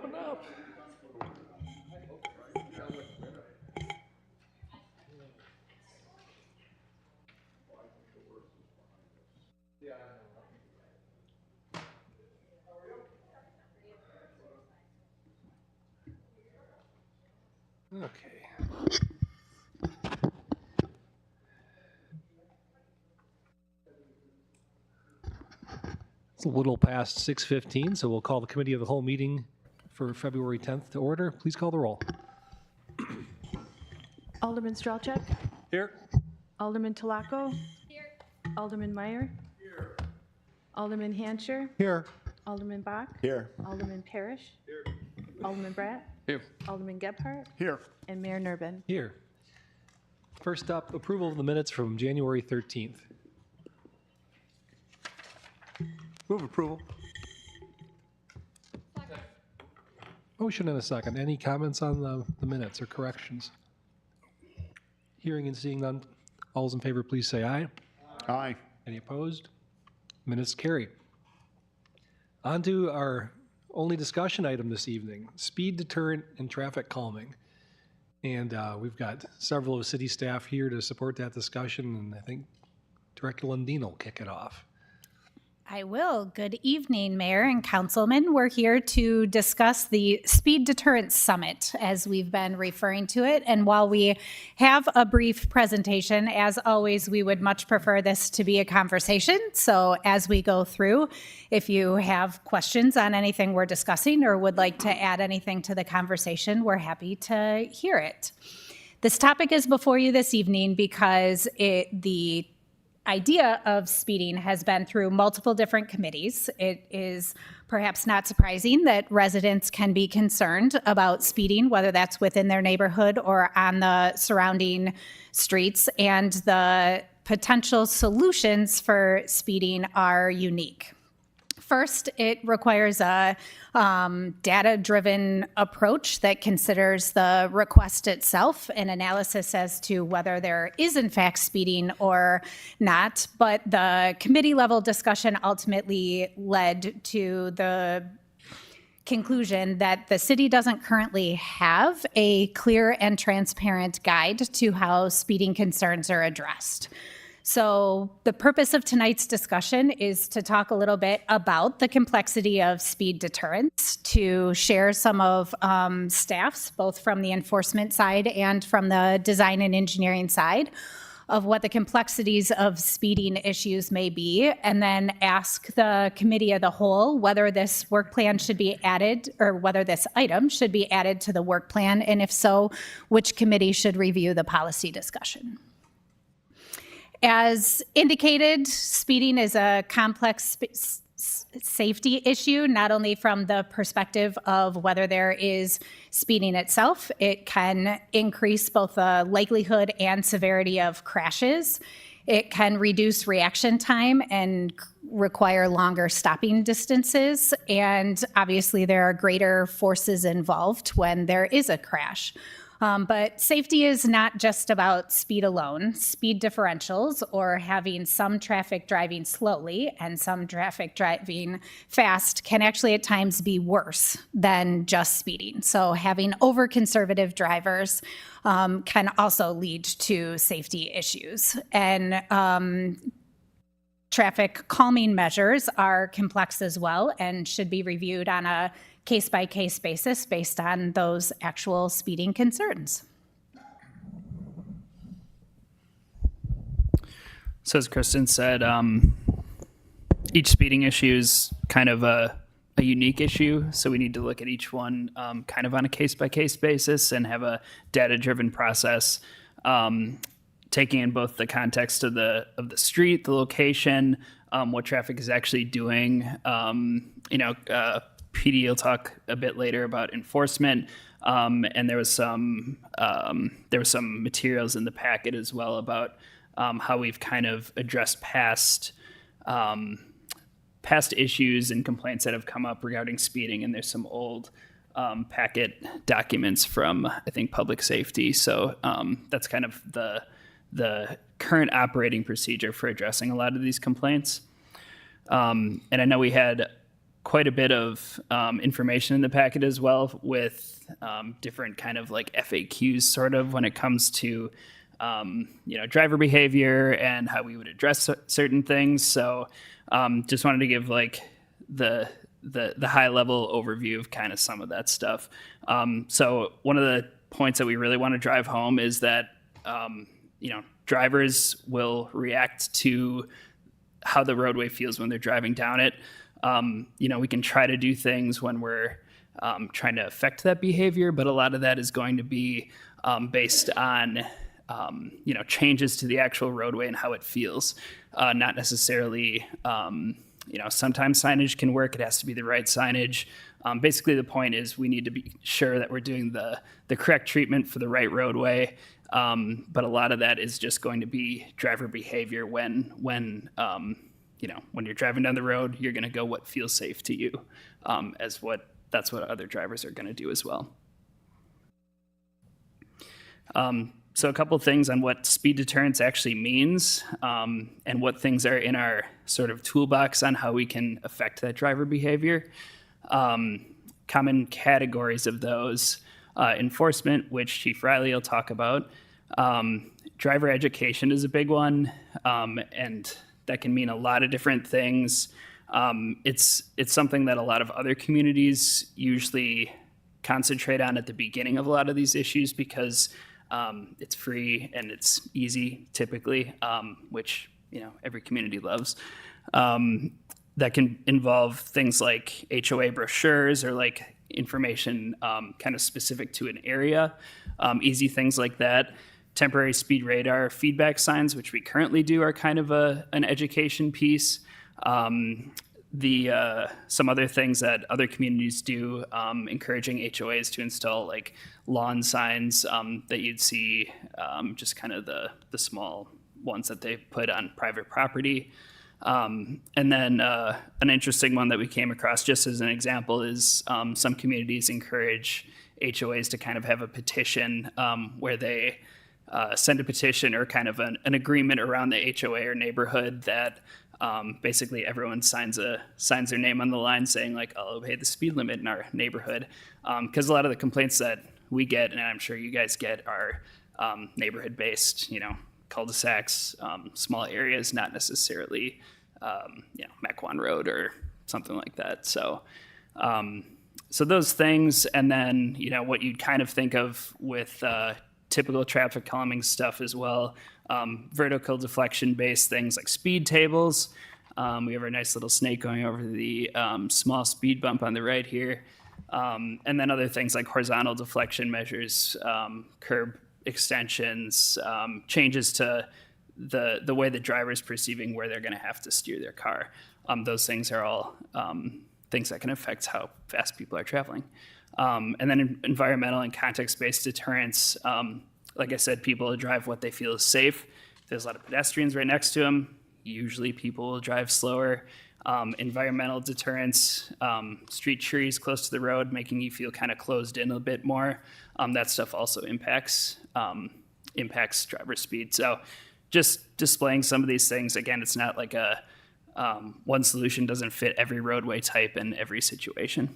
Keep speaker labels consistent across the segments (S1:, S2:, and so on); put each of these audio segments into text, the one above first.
S1: Open up. Okay. It's a little past 6:15, so we'll call the committee of the whole meeting for February 10th to order. Please call the roll.
S2: Alderman Strelchuk?
S1: Here.
S2: Alderman Talaco? Here. Alderman Meyer? Here. Alderman Hansher?
S1: Here.
S2: Alderman Bach?
S3: Here.
S2: Alderman Parrish? Here. Alderman Bratt?
S1: Here.
S2: Alderman Gebhardt?
S3: Here.
S2: And Mayor Nurbin.
S1: Here. First up, approval of the minutes from January 13th.
S3: Move approval.
S1: Motion and a second. Any comments on the minutes or corrections? Hearing and seeing none. All those in favor, please say aye.
S3: Aye.
S1: Any opposed? Minutes carry. On to our only discussion item this evening, speed deterrent and traffic calming. And we've got several of city staff here to support that discussion, and I think Director Lundin will kick it off.
S4: I will. Good evening, Mayor and Councilman. We're here to discuss the Speed Deterrence Summit, as we've been referring to it. And while we have a brief presentation, as always, we would much prefer this to be a conversation. So as we go through, if you have questions on anything we're discussing or would like to add anything to the conversation, we're happy to hear it. This topic is before you this evening because the idea of speeding has been through multiple different committees. It is perhaps not surprising that residents can be concerned about speeding, whether that's within their neighborhood or on the surrounding streets, and the potential solutions for speeding are unique. First, it requires a data-driven approach that considers the request itself, an analysis as to whether there is in fact speeding or not. But the committee-level discussion ultimately led to the conclusion that the city doesn't currently have a clear and transparent guide to how speeding concerns are addressed. So the purpose of tonight's discussion is to talk a little bit about the complexity of speed deterrence, to share some of staff's, both from the enforcement side and from the design and engineering side, of what the complexities of speeding issues may be, and then ask the committee of the whole whether this work plan should be added, or whether this item should be added to the work plan, and if so, which committee should review the policy discussion. As indicated, speeding is a complex safety issue, not only from the perspective of whether there is speeding itself. It can increase both the likelihood and severity of crashes. It can reduce reaction time and require longer stopping distances. And obviously, there are greater forces involved when there is a crash. But safety is not just about speed alone. Speed differentials, or having some traffic driving slowly and some traffic driving fast, can actually at times be worse than just speeding. So having over-conservative drivers can also lead to safety issues. And traffic calming measures are complex as well and should be reviewed on a case-by-case basis based on those actual speeding concerns.
S5: So as Kristen said, each speeding issue is kind of a unique issue, so we need to look at each one kind of on a case-by-case basis and have a data-driven process, taking in both the context of the street, the location, what traffic is actually doing, PD will talk a bit later about enforcement, and there was some materials in the packet as well about how we've kind of addressed past issues and complaints that have come up regarding speeding, and there's some old packet documents from, I think, public safety. So that's kind of the current operating procedure for addressing a lot of these complaints. And I know we had quite a bit of information in the packet as well, with different kind of like FAQs sort of when it comes to driver behavior and how we would address certain things. So just wanted to give like the high level overview of kind of some of that stuff. So one of the points that we really want to drive home is that drivers will react to how the roadway feels when they're driving down it. We can try to do things when we're trying to affect that behavior, but a lot of that is going to be based on changes to the actual roadway and how it feels, not necessarily. Sometimes signage can work. It has to be the right signage. Basically, the point is we need to be sure that we're doing the correct treatment for the right roadway. But a lot of that is just going to be driver behavior when you're driving down the road, you're going to go what feels safe to you, that's what other drivers are going to do as well. So a couple things on what speed deterrence actually means, and what things are in our sort of toolbox on how we can affect that driver behavior. Common categories of those: enforcement, which Chief Riley will talk about. Driver education is a big one, and that can mean a lot of different things. It's something that a lot of other communities usually concentrate on at the beginning of a lot of these issues because it's free and it's easy typically, which every community loves. That can involve things like HOA brochures or like information kind of specific to an area, easy things like that. Temporary speed radar feedback signs, which we currently do, are kind of an education piece. Some other things that other communities do, encouraging HOAs to install like lawn signs that you'd see, just kind of the small ones that they put on private property. And then an interesting one that we came across just as an example is some communities encourage HOAs to kind of have a petition where they send a petition or kind of an agreement around the HOA or neighborhood that basically everyone signs their name on the line saying like, I'll obey the speed limit in our neighborhood. Because a lot of the complaints that we get, and I'm sure you guys get, are neighborhood based, cul-de-sacs, small areas, not necessarily, Mequon Road or something like that. So those things, and then, what you'd kind of think of with typical traffic calming stuff as well. Vertical deflection based things like speed tables. We have our nice little snake going over the small speed bump on the right here. And then other things like horizontal deflection measures, curb extensions, changes to the way the driver is perceiving where they're going to have to steer their car. Those things are all things that can affect how fast people are traveling. And then environmental and context-based deterrence. Like I said, people drive what they feel is safe. If there's a lot of pedestrians right next to them, usually people will drive slower. Environmental deterrence, street trees close to the road, making you feel kind of closed in a bit more. That stuff also impacts driver speed. So just displaying some of these things, again, it's not like one solution doesn't fit every roadway type and every situation.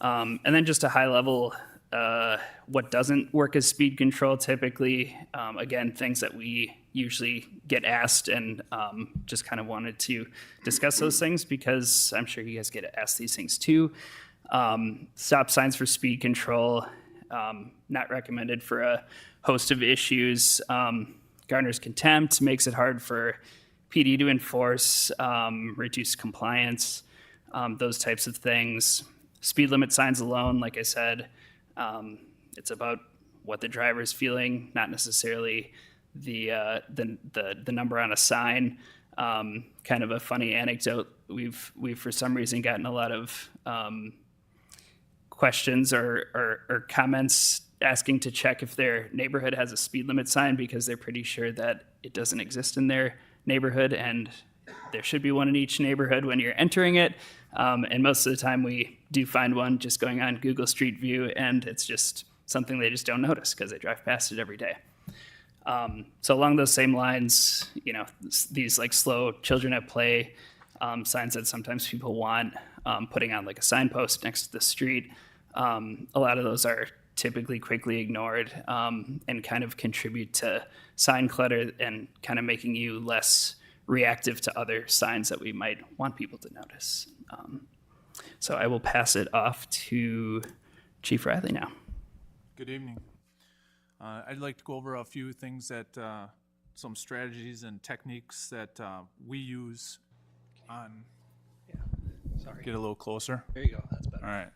S5: And then just a high level, what doesn't work as speed control typically, again, things that we usually get asked, and just kind of wanted to discuss those things because I'm sure you guys get asked these things too. Stop signs for speed control, not recommended for a host of issues. Garners contempt, makes it hard for PD to enforce, reduce compliance, those types of things. Speed limit signs alone, like I said, it's about what the driver's feeling, not necessarily the number on a sign. Kind of a funny anecdote. We've for some reason gotten a lot of questions or comments asking to check if their neighborhood has a speed limit sign because they're pretty sure that it doesn't exist in their neighborhood, and there should be one in each neighborhood when you're entering it. And most of the time we do find one just going on Google Street View, and it's just something they just don't notice because they drive past it every day. So along those same lines, these like slow children at play signs that sometimes people want, putting on like a signpost next to the street. A lot of those are typically quickly ignored and kind of contribute to sign clutter and kind of making you less reactive to other signs that we might want people to notice. So I will pass it off to Chief Riley now.
S6: Good evening. I'd like to go over a few things that, some strategies and techniques that we use on,
S1: Sorry.
S6: get a little closer.
S1: There you go. That's better.
S6: All right.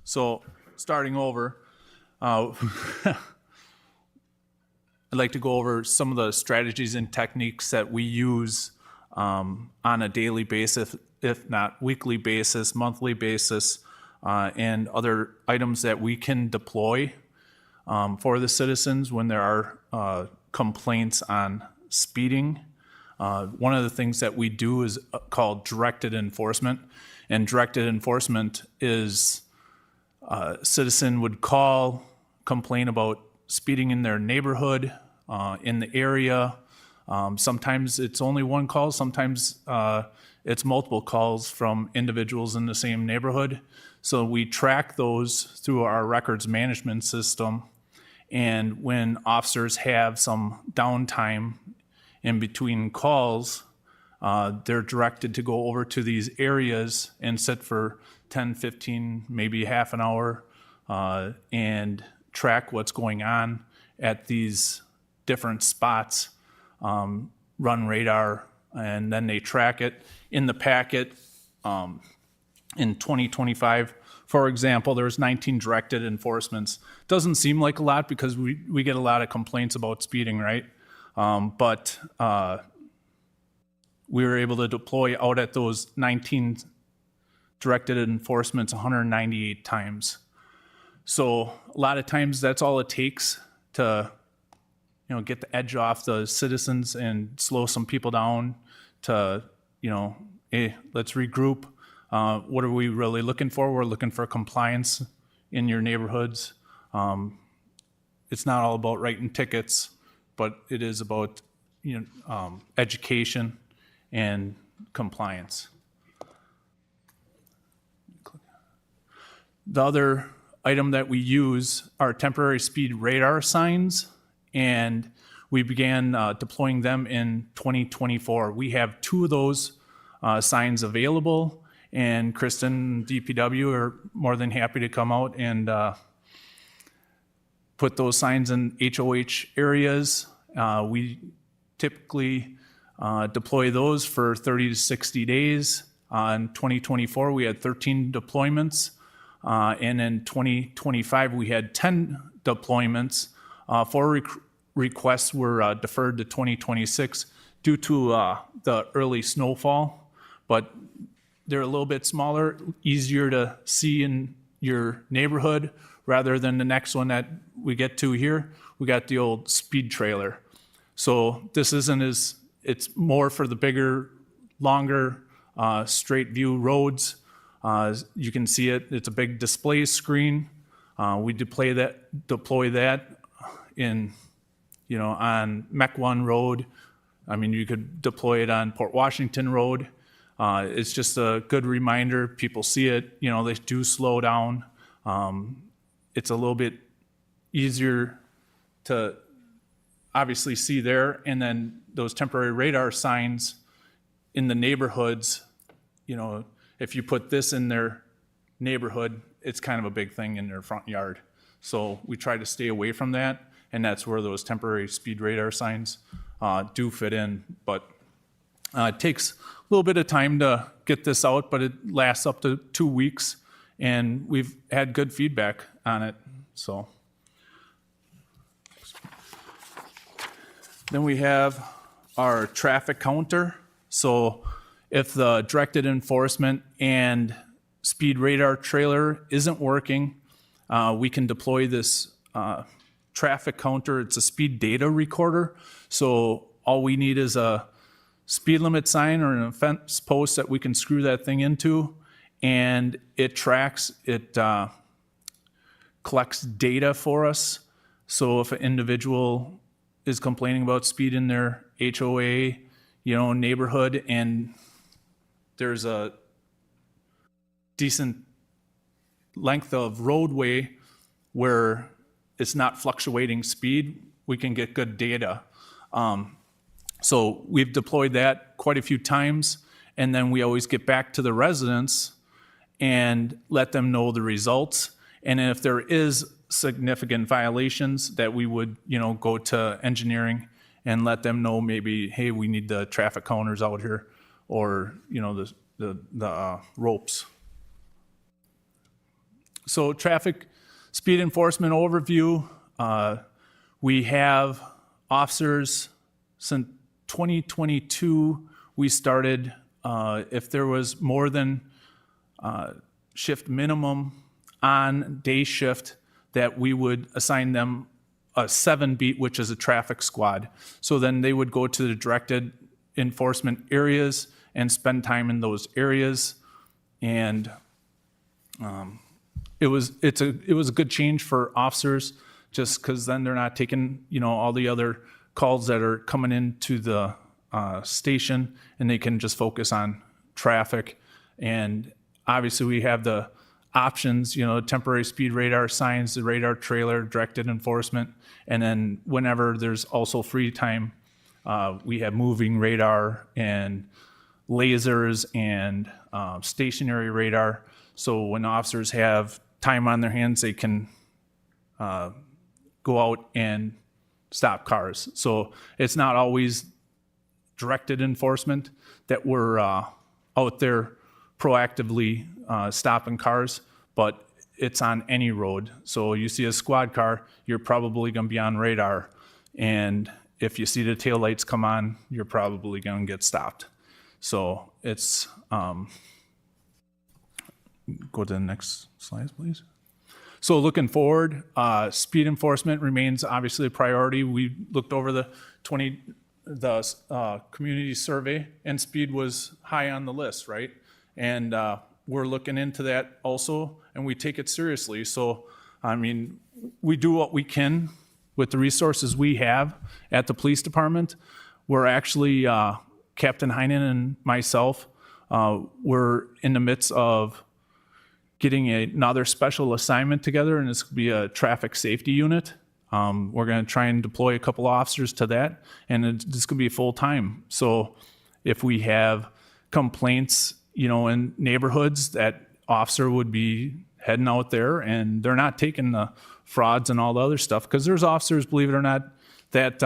S6: So starting over, I'd like to go over some of the strategies and techniques that we use on a daily basis, if not weekly basis, monthly basis, and other items that we can deploy for the citizens when there are complaints on speeding. One of the things that we do is called directed enforcement. And directed enforcement is a citizen would call, complain about speeding in their neighborhood, in the area. Sometimes it's only one call, sometimes it's multiple calls from individuals in the same neighborhood. So we track those through our records management system. And when officers have some downtime in between calls, they're directed to go over to these areas and sit for 10, 15, maybe half an hour, and track what's going on at these different spots, run radar, and then they track it. In the packet, in 2025, for example, there was 19 directed enforcements. Doesn't seem like a lot because we get a lot of complaints about speeding, right? But we were able to deploy out at those 19 directed enforcements 198 times. So a lot of times that's all it takes to, get the edge off the citizens and slow some people down to, hey, let's regroup. What are we really looking for? We're looking for compliance in your neighborhoods. It's not all about writing tickets, but it is about education and compliance. The other item that we use are temporary speed radar signs, and we began deploying them in 2024. We have 2 of those signs available, and Kristen, DPW, are more than happy to come out and put those signs in HOH areas. We typically deploy those for 30 to 60 days. In 2024, we had 13 deployments. And in 2025, we had 10 deployments. 4 requests were deferred to 2026 due to the early snowfall, but they're a little bit smaller, easier to see in your neighborhood rather than the next one that we get to here. We got the old speed trailer. So this isn't as, it's more for the bigger, longer, straight view roads. You can see it, it's a big display screen. We deploy that in, on Mequon Road. I mean, you could deploy it on Port Washington Road. It's just a good reminder. People see it, they do slow down. It's a little bit easier to obviously see there. And then those temporary radar signs in the neighborhoods, if you put this in their neighborhood, it's kind of a big thing in their front yard. So we try to stay away from that, and that's where those temporary speed radar signs do fit in. But it takes a little bit of time to get this out, but it lasts up to 2 weeks, and we've had good feedback on it. So then we have our traffic counter. So if the directed enforcement and speed radar trailer isn't working, we can deploy this traffic counter. It's a speed data recorder. So all we need is a speed limit sign or an offense post that we can screw that thing into, and it tracks, it collects data for us. So if an individual is complaining about speed in their HOA, neighborhood, and there's a decent length of roadway where it's not fluctuating speed, we can get good data. So we've deployed that quite a few times, and then we always get back to the residents and let them know the results. And if there is significant violations, that we would, go to engineering and let them know maybe, hey, we need the traffic counters out here, or, the ropes. So traffic speed enforcement overview, we have officers since 2022. We started, if there was more than shift minimum on day shift, that we would assign them a 7-beat, which is a traffic squad. So then they would go to the directed enforcement areas and spend time in those areas. And it was a good change for officers, just because then they're not taking all the other calls that are coming into the station, and they can just focus on traffic. And obviously we have the options, temporary speed radar signs, the radar trailer, directed enforcement, and then whenever there's also free time, we have moving radar and lasers and stationary radar. So when officers have time on their hands, they can go out and stop cars. So it's not always directed enforcement that we're out there proactively stopping cars, but it's on any road. So you see a squad car, you're probably going to be on radar. And if you see the taillights come on, you're probably going to get stopped. So it's, go to the next slide, please. So looking forward, speed enforcement remains obviously a priority. We looked over the community survey, and speed was high on the list, right? And we're looking into that also, and we take it seriously. So, we do what we can with the resources we have at the police department. We're actually, Captain Heinen and myself, we're in the midst of getting another special assignment together, and this could be a traffic safety unit. We're going to try and deploy a couple officers to that, and this could be full-time. So if we have complaints, in neighborhoods, that officer would be heading out there, and they're not taking the frauds and all the other stuff, because there's officers, believe it or not, that,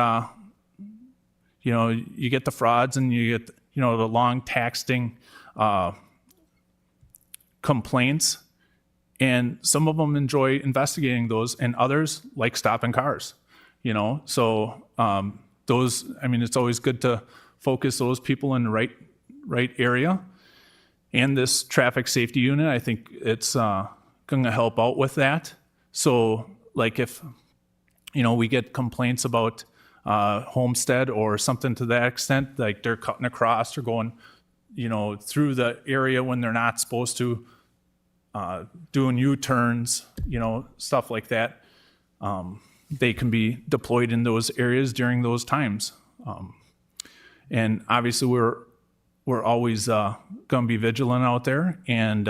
S6: you get the frauds and you get, the long texting complaints. And some of them enjoy investigating those, and others like stopping cars, So those, it's always good to focus those people in the right area. And this traffic safety unit, I think it's going to help out with that. So like if, we get complaints about Homestead or something to that extent, like they're cutting across or going, through the area when they're not supposed to, doing U-turns, stuff like that. They can be deployed in those areas during those times. And obviously we're always going to be vigilant out there and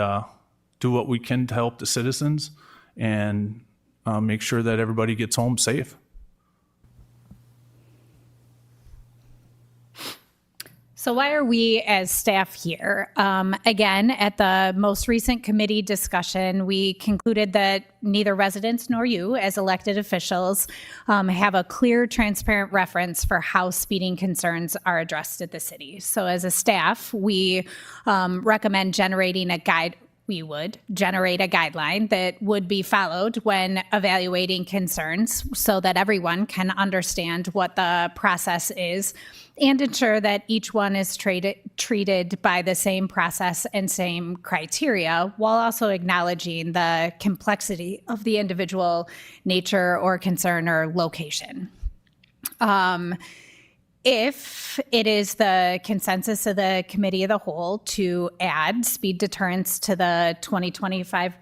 S6: do what we can to help the citizens and make sure that everybody gets home safe.
S4: So why are we as staff here? Again, at the most recent committee discussion, we concluded that neither residents nor you as elected officials have a clear, transparent reference for how speeding concerns are addressed at the city. So as a staff, we recommend we would generate a guideline that would be followed when evaluating concerns so that everyone can understand what the process is and ensure that each one is treated by the same process and same criteria, while also acknowledging the complexity of the individual nature or concern or location. If it is the consensus of the committee of the whole to add speed deterrence to the 2025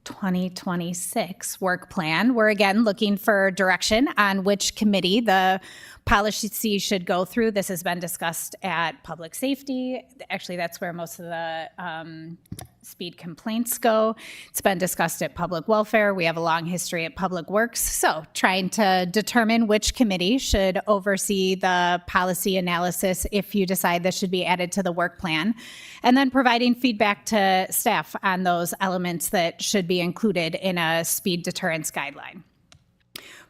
S4: 2026 work plan. We're again looking for direction on which committee the policy should go through. This has been discussed at public safety. Actually, that's where most of the speed complaints go. It's been discussed at public welfare. We have a long history at public works. So trying to determine which committee should oversee the policy analysis if you decide this should be added to the work plan, and then providing feedback to staff on those elements that should be included in a speed deterrence guideline.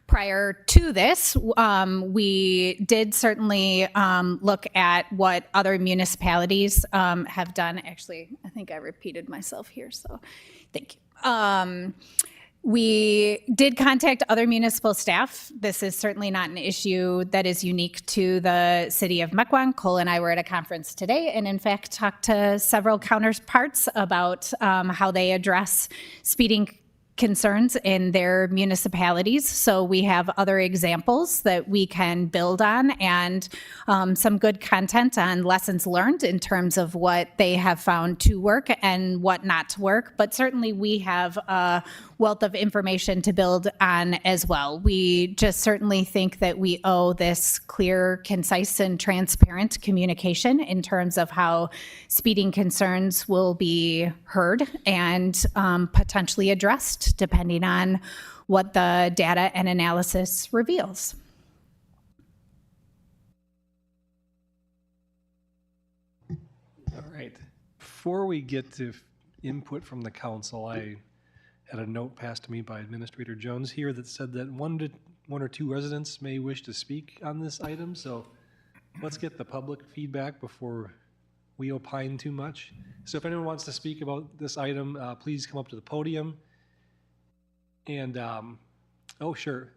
S4: Prior to this, we did certainly look at what other municipalities have done. Actually, I think I repeated myself here, so thank you. We did contact other municipal staff. This is certainly not an issue that is unique to the city of Mequon. Cole and I were at a conference today and in fact talked to several counterparts about how they address speeding concerns in their municipalities. So we have other examples that we can build on and some good content on lessons learned in terms of what they have found to work and what not to work. But certainly we have a wealth of information to build on as well. We just certainly think that we owe this clear, concise, and transparent communication in terms of how speeding concerns will be heard and potentially addressed depending on what the data and analysis reveals.
S1: All right. Before we get to input from the council, I had a note passed to me by Administrator Jones here that said that one or two residents may wish to speak on this item. So let's get the public feedback before we opine too much. So if anyone wants to speak about this item, please come up to the podium. And oh, sure.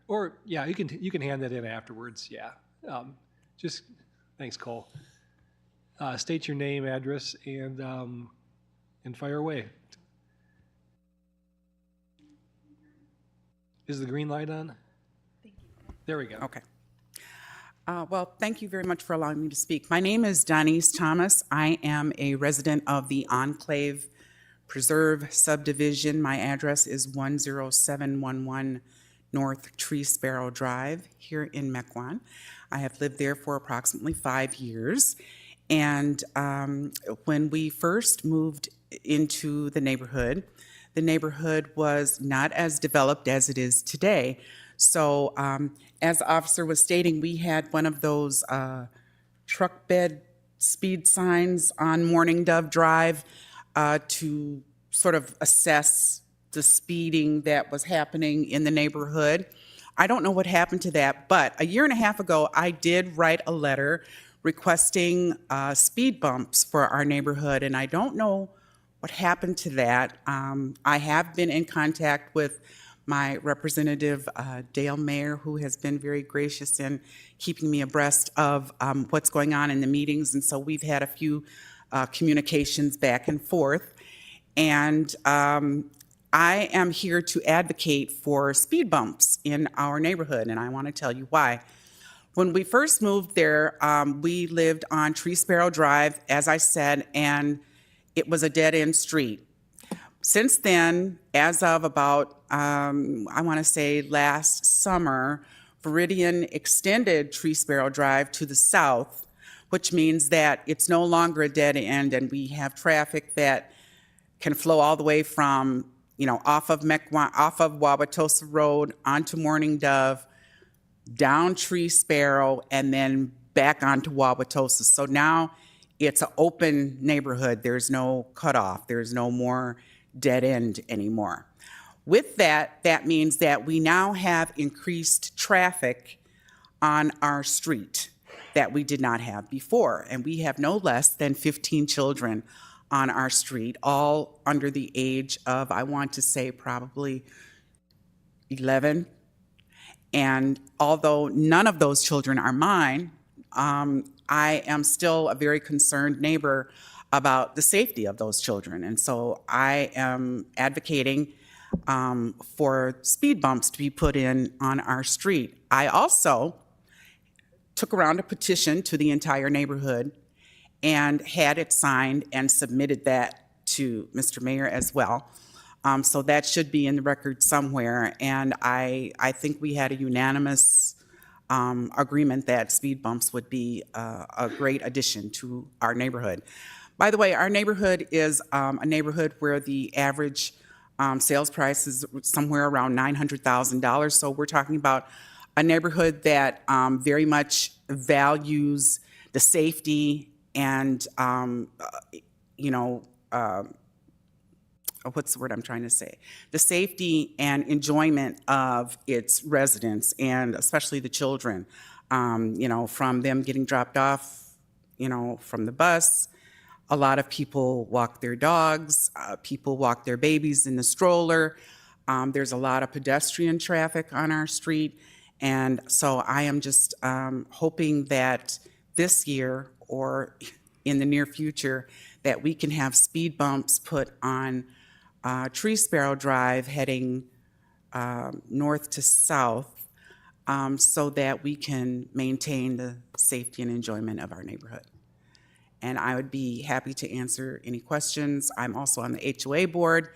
S1: Or yeah, you can hand that in afterwards. Yeah. Just thanks, Cole. State your name, address, and fire away. Is the green light on? Thank you. There we go.
S7: Okay. Well, thank you very much for allowing me to speak. My name is Donise Thomas. I am a resident of the Enclave Preserve subdivision. My address is 10711 North Tree Sparrow Drive here in Mequon. I have lived there for approximately 5 years. And when we first moved into the neighborhood was not as developed as it is today. So as the officer was stating, we had one of those truck bed speed signs on Morning Dove Drive to sort of assess the speeding that was happening in the neighborhood. I don't know what happened to that, but a year and a half ago, I did write a letter requesting speed bumps for our neighborhood, and I don't know what happened to that. I have been in contact with my representative, Dale Mayer, who has been very gracious in keeping me abreast of what's going on in the meetings, and so we've had a few communications back and forth. And I am here to advocate for speed bumps in our neighborhood, and I want to tell you why. When we first moved there, we lived on Tree Sparrow Drive, as I said, and it was a dead-end street. Since then, as of about, I want to say last summer, Viridian extended Tree Sparrow Drive to the south, which means that it's no longer a dead end, and we have traffic that can flow all the way from, off of Mequon, off of Wauwatosa Road onto Morning Dove, down Tree Sparrow, and then back onto Wauwatosa. So now it's an open neighborhood. There's no cutoff. There's no more dead end anymore. With that, that means that we now have increased traffic on our street that we did not have before. And we have no less than 15 children on our street, all under the age of, I want to say, probably 11. And although none of those children are mine, I am still a very concerned neighbor about the safety of those children. And so I am advocating for speed bumps to be put in on our street. I also took around a petition to the entire neighborhood and had it signed and submitted that to Mr. Mayor as well. So that should be in the record somewhere. And I think we had a unanimous agreement that speed bumps would be a great addition to our neighborhood. By the way, our neighborhood is a neighborhood where the average sales price is somewhere around $900,000. So we're talking about a neighborhood that very much values the safety and, what's the word I'm trying to say? The safety and enjoyment of its residents, and especially the children, from them getting dropped off, from the bus. A lot of people walk their dogs, people walk their babies in the stroller. There's a lot of pedestrian traffic on our street. And so I am just hoping that this year or in the near future that we can have speed bumps put on Tree Sparrow Drive heading north to south so that we can maintain the safety and enjoyment of our neighborhood. And I would be happy to answer any questions. I'm also on the HOA board,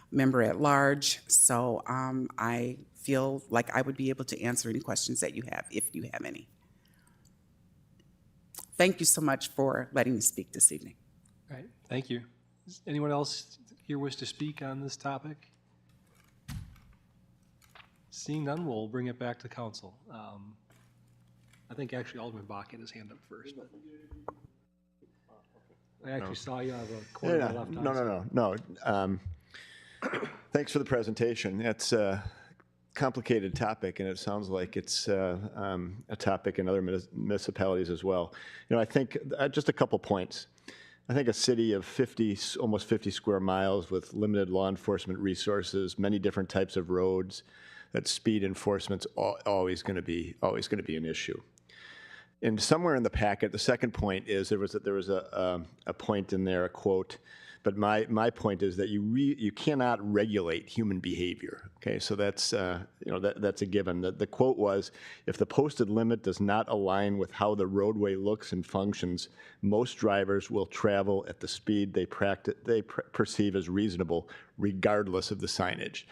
S7: member at large, so I feel like I would be able to answer any questions that you have, if you have any. Thank you so much for letting me speak this evening.
S1: All right, thank you. Does anyone else here wish to speak on this topic? Seeing none, we'll bring it back to council. I think actually Alderman Bach had his hand up first. I actually saw you have a corner of the left eye.
S8: No. Thanks for the presentation. It's a complicated topic, and it sounds like it's a topic in other municipalities as well. I think just a couple points. I think a city of almost 50 square miles with limited law enforcement resources, many different types of roads, that speed enforcement's always going to be an issue. And somewhere in the packet, the second point is there was a point in there, a quote, but my point is that you cannot regulate human behavior. Okay, so that's that's a given. The quote was, if the posted limit does not align with how the roadway looks and functions, most drivers will travel at the speed they perceive as reasonable, regardless of the signage.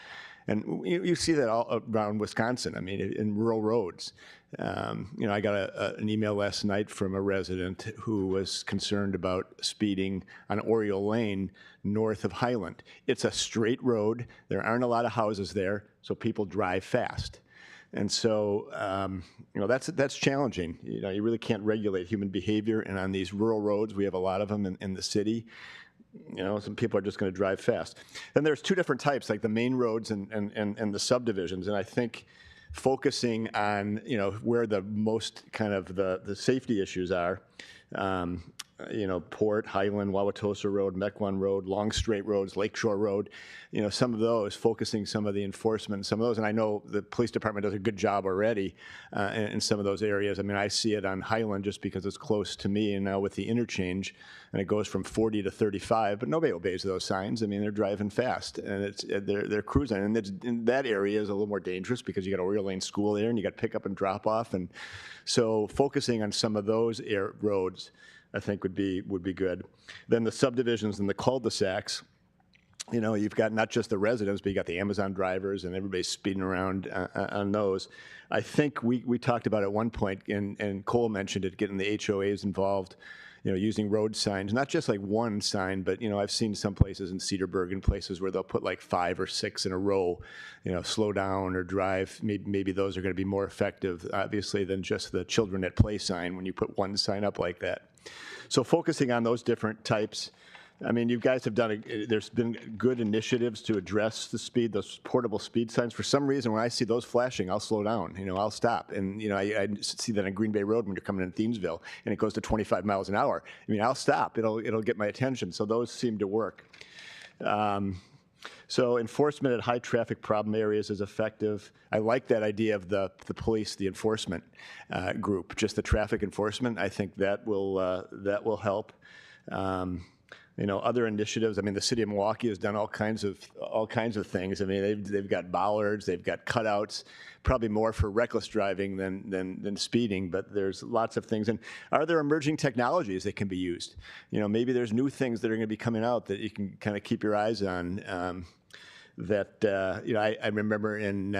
S8: And you see that all around Wisconsin. I mean, in rural roads. I got an email last night from a resident who was concerned about speeding on Oriole Lane north of Highland. It's a straight road. There aren't a lot of houses there, so people drive fast. And so, that's challenging. You really can't regulate human behavior. And on these rural roads, we have a lot of them in the city. Some people are just going to drive fast. Then there's two different types, like the main roads and the subdivisions. And I think focusing on, where the most kind of the safety issues are, Port, Highland, Wauwatosa Road, Mequon Road, long straight roads, Lakeshore Road, some of those, focusing some of the enforcement, some of those, and I know the police department does a good job already in some of those areas. I mean, I see it on Highland just because it's close to me, and now with the interchange, and it goes from 40 to 35, but nobody obeys those signs. I mean, they're driving fast, and they're cruising, and that area is a little more dangerous because you got Oriole Lane School there, and you got pick up and drop off, and so focusing on some of those roads, I think would be good. Then the subdivisions and the cul-de-sacs, you've got not just the residents, but you got the Amazon drivers and everybody's speeding around on those. I think we talked about at one point, and Cole mentioned it, getting the HOAs involved, using road signs, not just like one sign, but, I've seen some places in Cedarburg and places where they'll put like 5 or 6 in a row, slow down or drive. Maybe those are going to be more effective, obviously, than just the children at play sign when you put one sign up like that. So focusing on those different types, I mean, you guys have there's been good initiatives to address the speed, those portable speed signs. For some reason, when I see those flashing, I'll slow down, I'll stop. And, I see that on Green Bay Road when you're coming in Thiensville and it goes to 25 miles an hour. I mean, I'll stop, it'll get my attention. So those seem to work. So enforcement at high traffic problem areas is effective. I like that idea of the police, the enforcement group, just the traffic enforcement. I think that will help. Other initiatives. I mean, the city of Milwaukee has done all kinds of things. I mean, they've got bollards, they've got cutouts, probably more for reckless driving than speeding. But there's lots of things. And are there emerging technologies that can be used? Maybe there's new things that are going to be coming out that you can kind of keep your eyes on. that, I remember in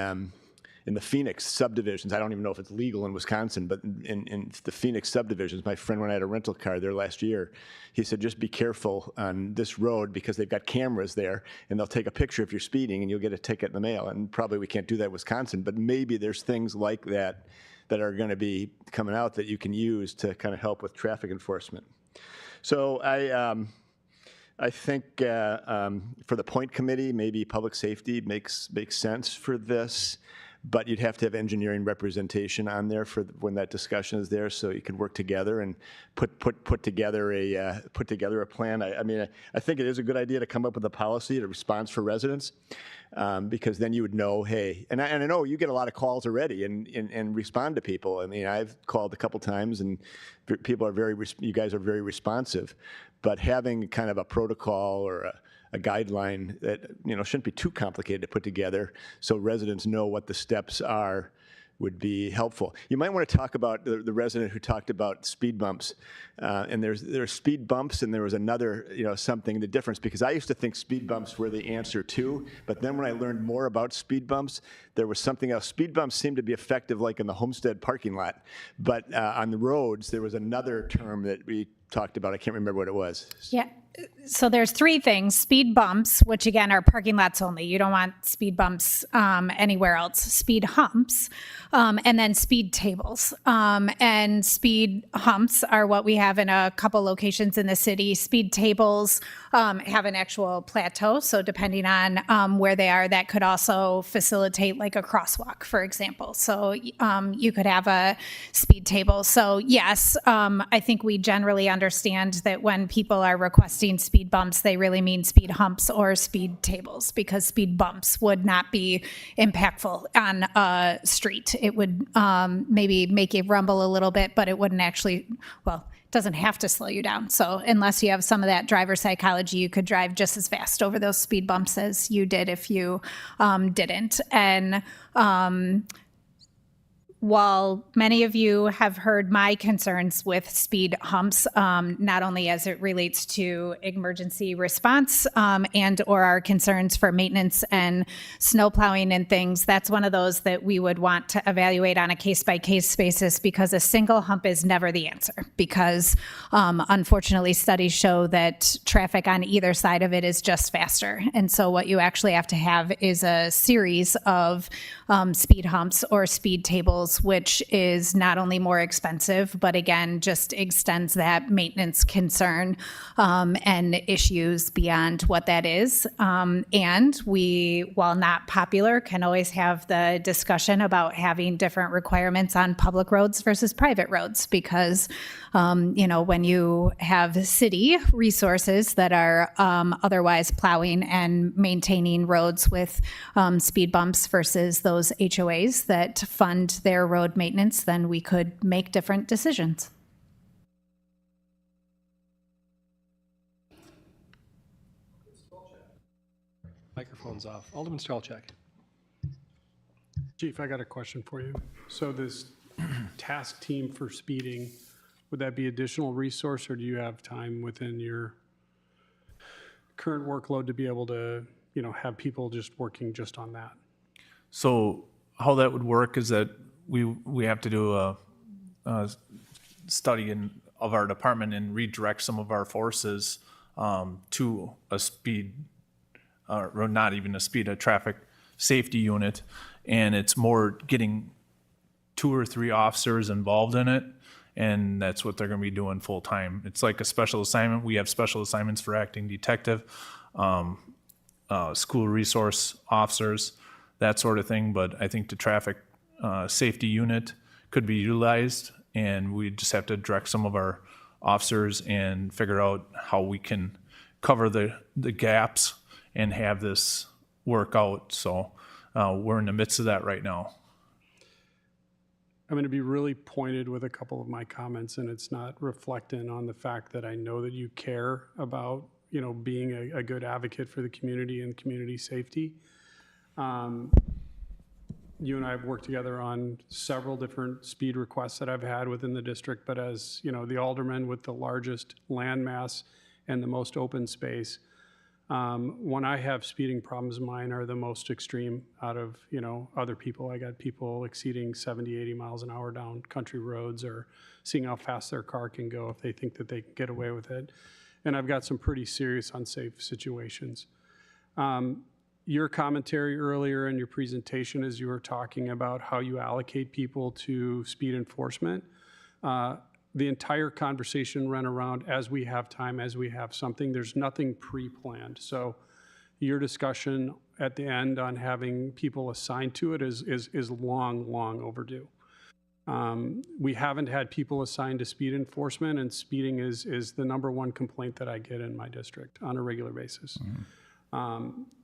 S8: the Phoenix subdivisions, I don't even know if it's legal in Wisconsin, but in the Phoenix subdivisions, my friend, when I had a rental car there last year, he said, just be careful on this road because they've got cameras there and they'll take a picture if you're speeding and you'll get a ticket in the mail. And probably we can't do that in Wisconsin, but maybe there's things like that that are going to be coming out that you can use to kind of help with traffic enforcement. So I think for the point committee, maybe public safety makes sense for this, but you'd have to have engineering representation on there for when that discussion is there, so you could work together and put together a plan. I mean, I think it is a good idea to come up with a policy, a response for residents, because then you would know, hey, and I know you get a lot of calls already and respond to people. I mean, I've called a couple times and people are you guys are very responsive, but having kind of a protocol or a guideline that, shouldn't be too complicated to put together so residents know what the steps are would be helpful. You might want to talk about the resident who talked about speed bumps. And there's speed bumps and there was another, something, the difference, because I used to think speed bumps were the answer too, but then when I learned more about speed bumps, there was something else. Speed bumps seemed to be effective like in the Homestead parking lot, but on the roads, there was another term that we talked about. I can't remember what it was.
S4: Yeah. So there's three things: speed bumps, which again are parking lots only. You don't want speed bumps anywhere else. Speed humps, and then speed tables. And speed humps are what we have in a couple locations in the city. Speed tables have an actual plateau. So depending on where they are, that could also facilitate like a crosswalk, for example. So you could have a speed table. So yes, I think we generally understand that when people are requesting speed bumps, they really mean speed humps or speed tables, because speed bumps would not be impactful on a street. It would maybe make you rumble a little bit, but it wouldn't actually, well, it doesn't have to slow you down. So unless you have some of that driver psychology, you could drive just as fast over those speed bumps as you did if you didn't. And while many of you have heard my concerns with speed humps, not only as it relates to emergency response and or our concerns for maintenance and snow plowing and things, that's one of those that we would want to evaluate on a case-by-case basis, because a single hump is never the answer, because unfortunately studies show that traffic on either side of it is just faster. And so what you actually have to have is a series of speed humps or speed tables, which is not only more expensive, but again, just extends that maintenance concern and issues beyond what that is. And we, while not popular, can always have the discussion about having different requirements on public roads versus private roads, because when you have city resources that are otherwise plowing and maintaining roads with speed bumps versus those HOAs that fund their road maintenance, then we could make different decisions.
S1: Microphone's off. Alderman Strelchak.
S9: Chief, I got a question for you. So this task team for speeding, would that be additional resource, or do you have time within your current workload to be able to, have people just working just on that?
S6: So how that would work is that we have to do a study of our department and redirect some of our forces to a speed, or not even a speed, a traffic safety unit. And it's more getting 2 or 3 officers involved in it. And that's what they're going to be doing full time. It's like a special assignment. We have special assignments for acting detective, school resource officers, that sort of thing. But I think the traffic safety unit could be utilized, and we just have to direct some of our officers and figure out how we can cover the gaps and have this work out. So we're in the midst of that right now.
S9: I'm going to be really pointed with a couple of my comments, and it's not reflecting on the fact that I know that you care about, being a good advocate for the community and community safety. You and I have worked together on several different speed requests that I've had within the district, but as the alderman with the largest land mass and the most open space, When I have speeding problems, mine are the most extreme out of, other people. I got people exceeding 70, 80 miles an hour down country roads, or seeing how fast their car can go if they think that they can get away with it. And I've got some pretty serious unsafe situations. Your commentary earlier in your presentation, as you were talking about how you allocate people to speed enforcement, the entire conversation ran around as we have time, as we have something. There's nothing pre-planned. So your discussion at the end on having people assigned to it is long, long overdue. We haven't had people assigned to speed enforcement, and speeding is the #1 complaint that I get in my district on a regular basis.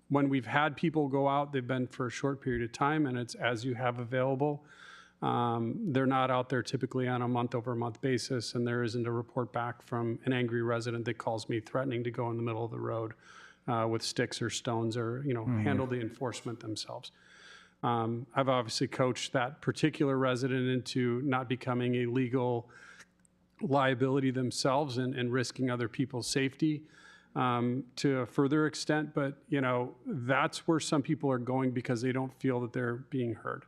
S9: When we've had people go out, they've been for a short period of time, and it's as you have available. They're not out there typically on a month-over-month basis, and there isn't a report back from an angry resident that calls me threatening to go in the middle of the road with sticks or stones, or handle the enforcement themselves. I've obviously coached that particular resident into not becoming a legal liability themselves and risking other people's safety to a further extent. But that's where some people are going because they don't feel that they're being heard.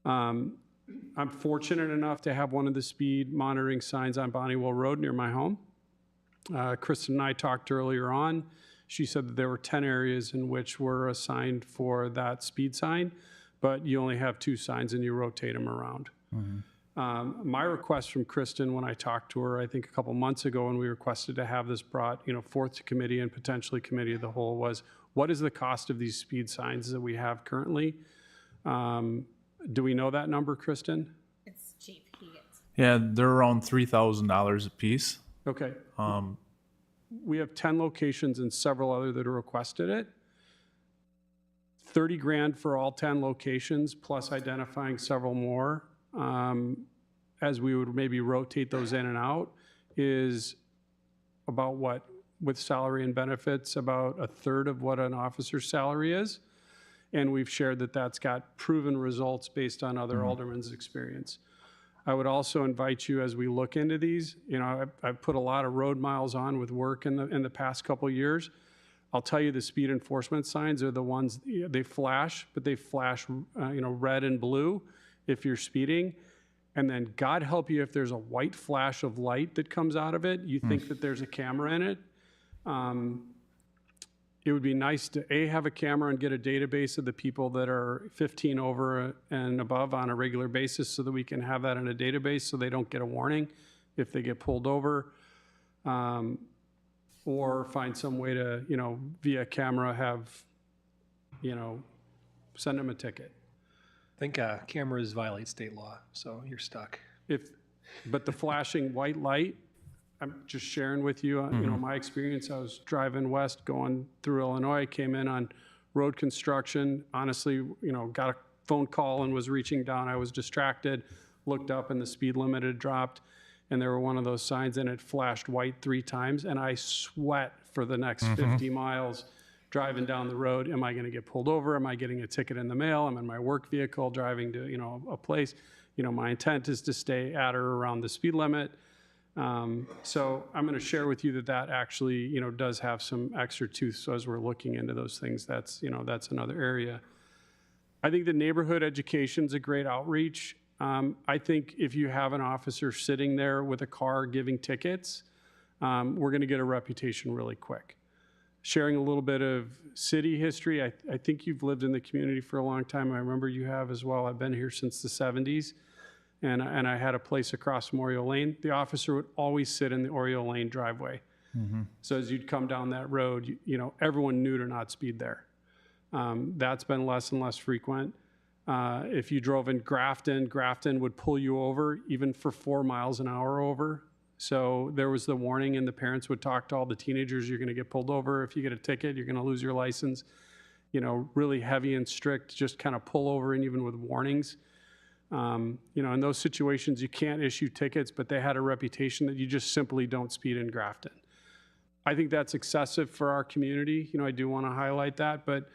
S9: I'm fortunate enough to have one of the speed monitoring signs on Bonnewell Road near my home. Kristen and I talked earlier on. She said that there were 10 areas in which were assigned for that speed sign, but you only have 2 signs and you rotate them around. My request from Kristen when I talked to her, I think a couple months ago when we requested to have this brought, forth to committee and potentially committee of the whole, was what is the cost of these speed signs that we have currently? Do we know that number, Kristen?
S4: It's cheap. He gets.
S6: Yeah, they're around $3,000 a piece.
S9: Okay. We have 10 locations and several other that have requested it. 30 grand for all 10 locations, plus identifying several more, as we would maybe rotate those in and out, is about what, with salary and benefits, about 1/3 of what an officer's salary is. And we've shared that that's got proven results based on other aldermen's experience. I would also invite you, as we look into these, I've put a lot of road miles on with work in the past couple years. I'll tell you, the speed enforcement signs are the ones, they flash, but they flash, red and blue if you're speeding. And then God help you if there's a white flash of light that comes out of it, you think that there's a camera in it. It would be nice to, A, have a camera and get a database of the people that are 15 over and above on a regular basis so that we can have that in a database so they don't get a warning if they get pulled over. Or find some way to, via camera have, send them a ticket.
S1: I think cameras violate state law, so you're stuck.
S9: But the flashing white light, I'm just sharing with you, my experience. I was driving west going through Illinois, came in on road construction. Honestly, got a phone call and was reaching down. I was distracted, looked up and the speed limit had dropped, and there were one of those signs and it flashed white 3 times, and I sweat for the next 50 miles driving down the road. Am I going to get pulled over? Am I getting a ticket in the mail? I'm in my work vehicle driving to, a place. My intent is to stay at or around the speed limit. So I'm going to share with you that actually, does have some extra tooth. So as we're looking into those things, that's another area. I think the neighborhood education is a great outreach. I think if you have an officer sitting there with a car giving tickets, we're going to get a reputation really quick. Sharing a little bit of city history, I think you've lived in the community for a long time. I remember you have as well. I've been here since the 70s. And I had a place across from Oriole Lane. The officer would always sit in the Oriole Lane driveway. So as you'd come down that road, everyone knew to not speed there. That's been less and less frequent. If you drove in Grafton would pull you over even for 4 miles an hour over. So there was the warning, and the parents would talk to all the teenagers, you're going to get pulled over. If you get a ticket, you're going to lose your license. Really heavy and strict, just kind of pull over, and even with warnings. In those situations, you can't issue tickets, but they had a reputation that you just simply don't speed in Grafton. I think that's excessive for our community. I do want to highlight that, but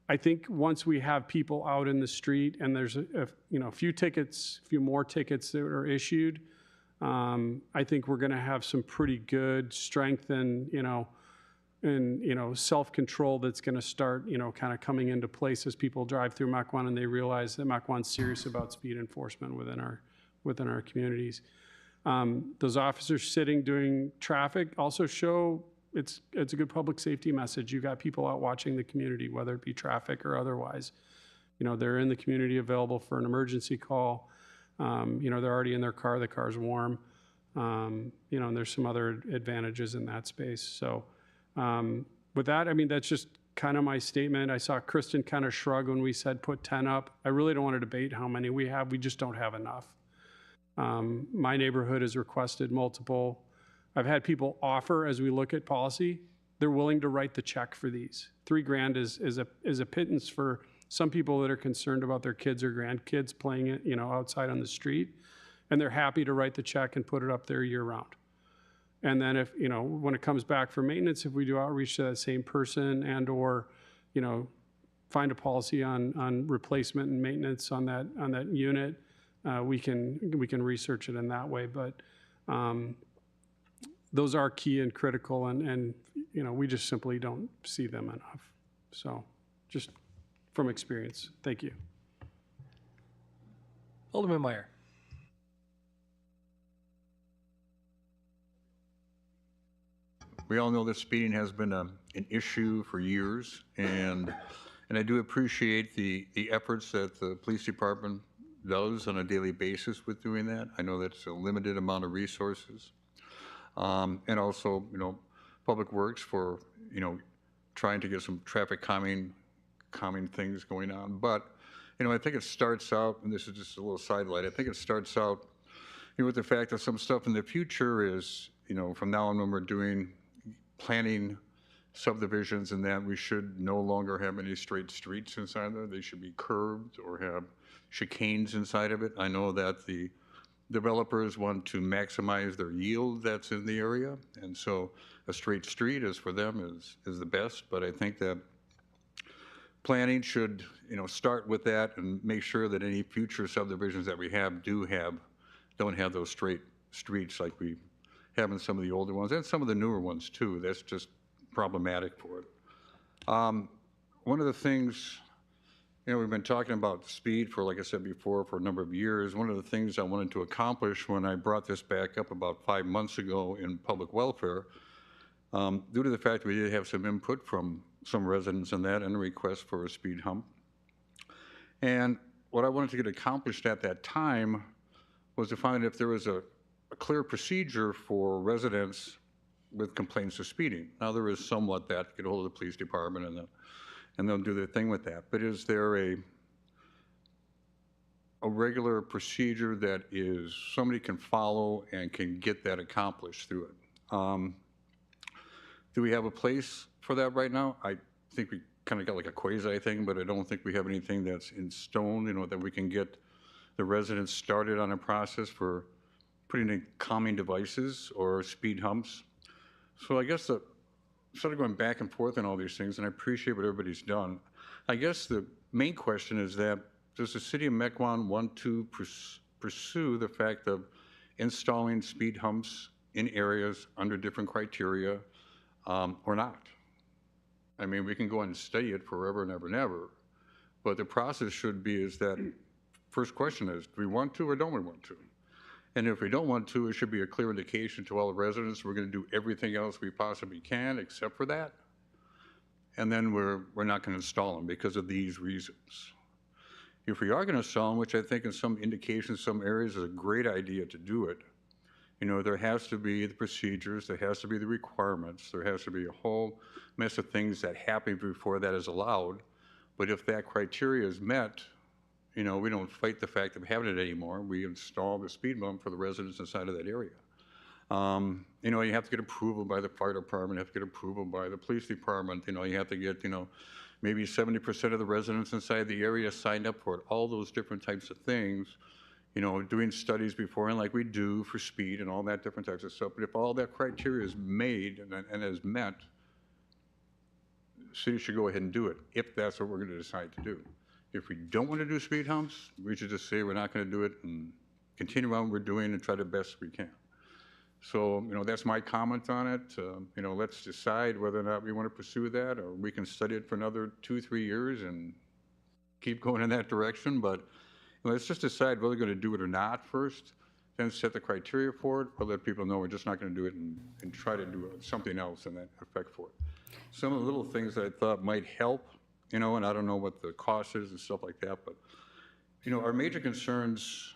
S9: I think once we have people out in the street and there's a few more tickets that are issued, I think we're going to have some pretty good strength and and self-control that's going to start, kind of coming into place as people drive through Mequon and they realize that Mequon's serious about speed enforcement within our communities. Those officers sitting doing traffic also show it's a good public safety message. You got people out watching the community, whether it be traffic or otherwise. They're in the community, available for an emergency call. They're already in their car, the car's warm. And there's some other advantages in that space. So with that, that's just kind of my statement. I saw Kristen kind of shrug when we said put 10 up. I really don't want to debate how many we have. We just don't have enough. My neighborhood has requested multiple. I've had people offer, as we look at policy, they're willing to write the check for these. $3,000 is a pittance for some people that are concerned about their kids or grandkids playing it, outside on the street, and they're happy to write the check and put it up there year round. And then if, when it comes back for maintenance, if we do outreach to that same person and or, find a policy on replacement and maintenance on that unit, we can research it in that way. But those are key and critical, and we just simply don't see them enough. So just from experience, thank you.
S1: Alderman Meyer.
S3: We all know that speeding has been an issue for years, and I do appreciate the efforts that the police department does on a daily basis with doing that. I know that's a limited amount of resources. And also, Public Works for, trying to get some traffic calming things going on. But, I think it starts out, and this is just a little sidelight, I think it starts out with the fact that some stuff in the future is, from now on when we're doing planning subdivisions and that, we should no longer have any straight streets inside there. They should be curved or have chicanes inside of it. I know that the developers want to maximize their yield that's in the area, and so a straight street is for them is the best. But I think that planning should start with that and make sure that any future subdivisions that we have don't have those straight streets like we have in some of the older ones and some of the newer ones too. That's just problematic for it. One of the things, we've been talking about speed for, like I said before, for a number of years. One of the things I wanted to accomplish when I brought this back up about 5 months ago in public welfare, due to the fact that we did have some input from some residents in that and a request for a speed hump. And what I wanted to get accomplished at that time was to find if there was a clear procedure for residents with complaints of speeding. Now, there is somewhat that, get a hold of the police department and they'll do their thing with that. But is there a regular procedure that is somebody can follow and can get that accomplished through it? Do we have a place for that right now? I think we kind of got like a quasi thing, but I don't think we have anything that's in stone, that we can get the residents started on a process for putting in calming devices or speed humps. So I guess instead of going back and forth on all these things, and I appreciate what everybody's done, I guess the main question is that, does the city of Mequon want to pursue the fact of installing speed humps in areas under different criteria or not? I mean, we can go and study it forever and ever and ever, but the process should be is that, first question is, do we want to or don't we want to? And if we don't want to, it should be a clear indication to all the residents we're going to do everything else we possibly can except for that. And then we're not going to install them because of these reasons. If we are going to install them, which I think in some indications, some areas is a great idea to do it, there has to be the procedures, there has to be the requirements, there has to be a whole mess of things that happen before that is allowed. But if that criteria is met, we don't fight the fact of having it anymore. We install the speed bump for the residents inside of that area. You have to get approval by the fire department, you have to get approval by the police department, you have to get, maybe 70% of the residents inside the area signed up for it, all those different types of things, doing studies beforehand like we do for speed and all that different types of stuff. But if all that criteria is made and is met, the city should go ahead and do it if that's what we're going to decide to do. If we don't want to do speed humps, we should just say we're not going to do it and continue on what we're doing and try the best we can. So, that's my comment on it. Let's decide whether or not we want to pursue that, or we can study it for another 2-3 years and keep going in that direction. But let's just decide whether we're going to do it or not first, then set the criteria for it, but let people know we're just not going to do it and try to do something else in that effect for it. Some of the little things that I thought might help, and I don't know what the cost is and stuff like that, but, our major concerns,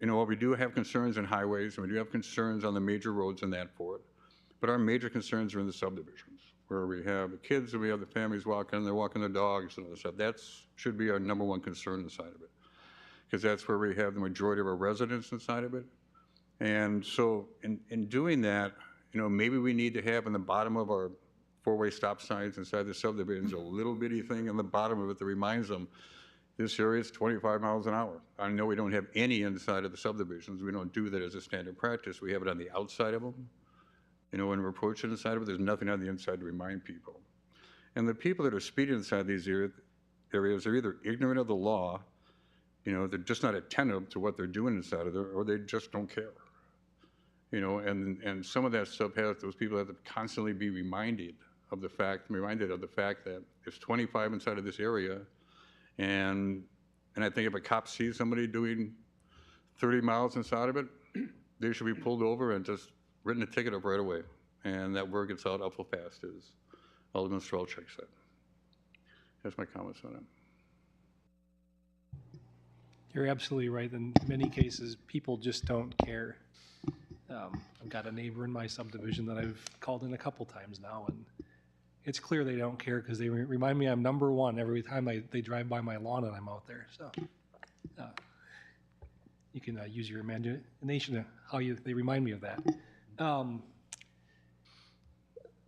S3: we do have concerns in highways, and we do have concerns on the major roads and that for it, but our major concerns are in the subdivisions, where we have the kids and we have the families walking, they're walking their dogs and all that stuff. That should be our number one concern inside of it, because that's where we have the majority of our residents inside of it. And so in doing that, maybe we need to have in the bottom of our four-way stop signs inside the subdivisions a little bitty thing in the bottom of it that reminds them this area is 25 miles an hour. I know we don't have any inside of the subdivisions. We don't do that as a standard practice. We have it on the outside of them. When we're approaching inside of it, there's nothing on the inside to remind people. And the people that are speeding inside these areas are either ignorant of the law, they're just not attentive to what they're doing inside of there, or they just don't care. And some of that stuff those people have to constantly be reminded of the fact that it's 25 inside of this area, and I think if a cop sees somebody doing 30 miles inside of it, they should be pulled over and just written a ticket up right away, and that word gets out awful fast, as Alderman Strelchek said. That's my comments on it.
S1: You're absolutely right. In many cases, people just don't care. I've got a neighbor in my subdivision that I've called in a couple times now, and it's clear they don't care because they remind me I'm number one every time they drive by my lawn and I'm out there. So you can use your imagination to how they remind me of that.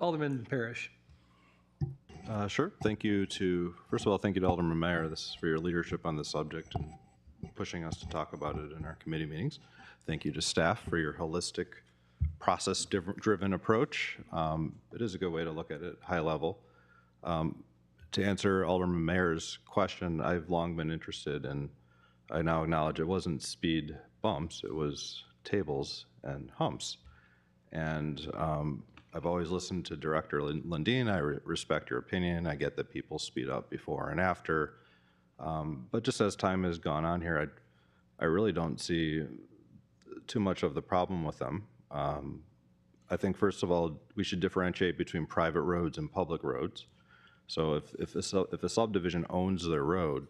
S1: Alderman Parrish.
S10: Sure. First of all, thank you to Alderman Meyer for your leadership on this subject and pushing us to talk about it in our committee meetings. Thank you to staff for your holistic, process-driven approach. It is a good way to look at it, high level. To answer Alderman Mayer's question, I've long been interested in, I now acknowledge it wasn't speed bumps, it was tables and humps. And I've always listened to Director Lundin. I respect your opinion. I get that people speed up before and after. But just as time has gone on here, I really don't see too much of the problem with them. I think, first of all, we should differentiate between private roads and public roads. So if a subdivision owns their road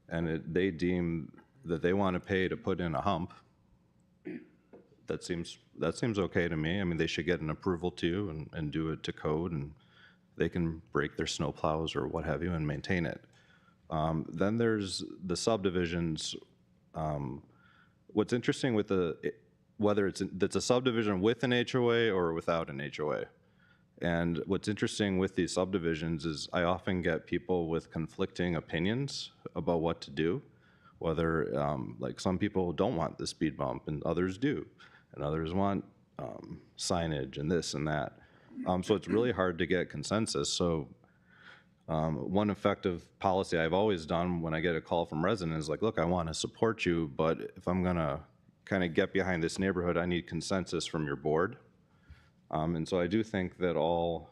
S10: and they deem that they want to pay to put in a hump, that seems okay to me. I mean, they should get an approval too and do it to code, and they can break their snow plows or what have you and maintain it. Then there's the subdivisions. What's interesting with whether it's a subdivision with an HOA or without an HOA. And what's interesting with these subdivisions is I often get people with conflicting opinions about what to do, whether like some people don't want the speed bump and others do, and others want signage and this and that. So it's really hard to get consensus. So one effective policy I've always done when I get a call from residents is like, look, I want to support you, but if I'm going to kind of get behind this neighborhood, I need consensus from your board. And so I do think that all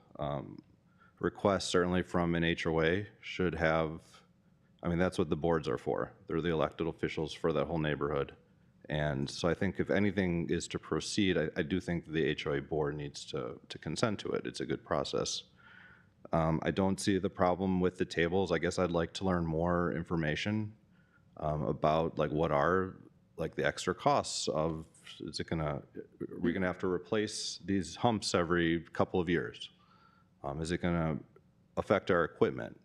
S10: requests, certainly from an HOA, should have, I mean, that's what the boards are for. They're the elected officials for that whole neighborhood. And so I think if anything is to proceed, I do think the HOA board needs to consent to it. It's a good process. I don't see the problem with the tables. I guess I'd like to learn more information about like what are like the extra costs of, are we gonna have to replace these humps every couple of years? Is it gonna affect our equipment?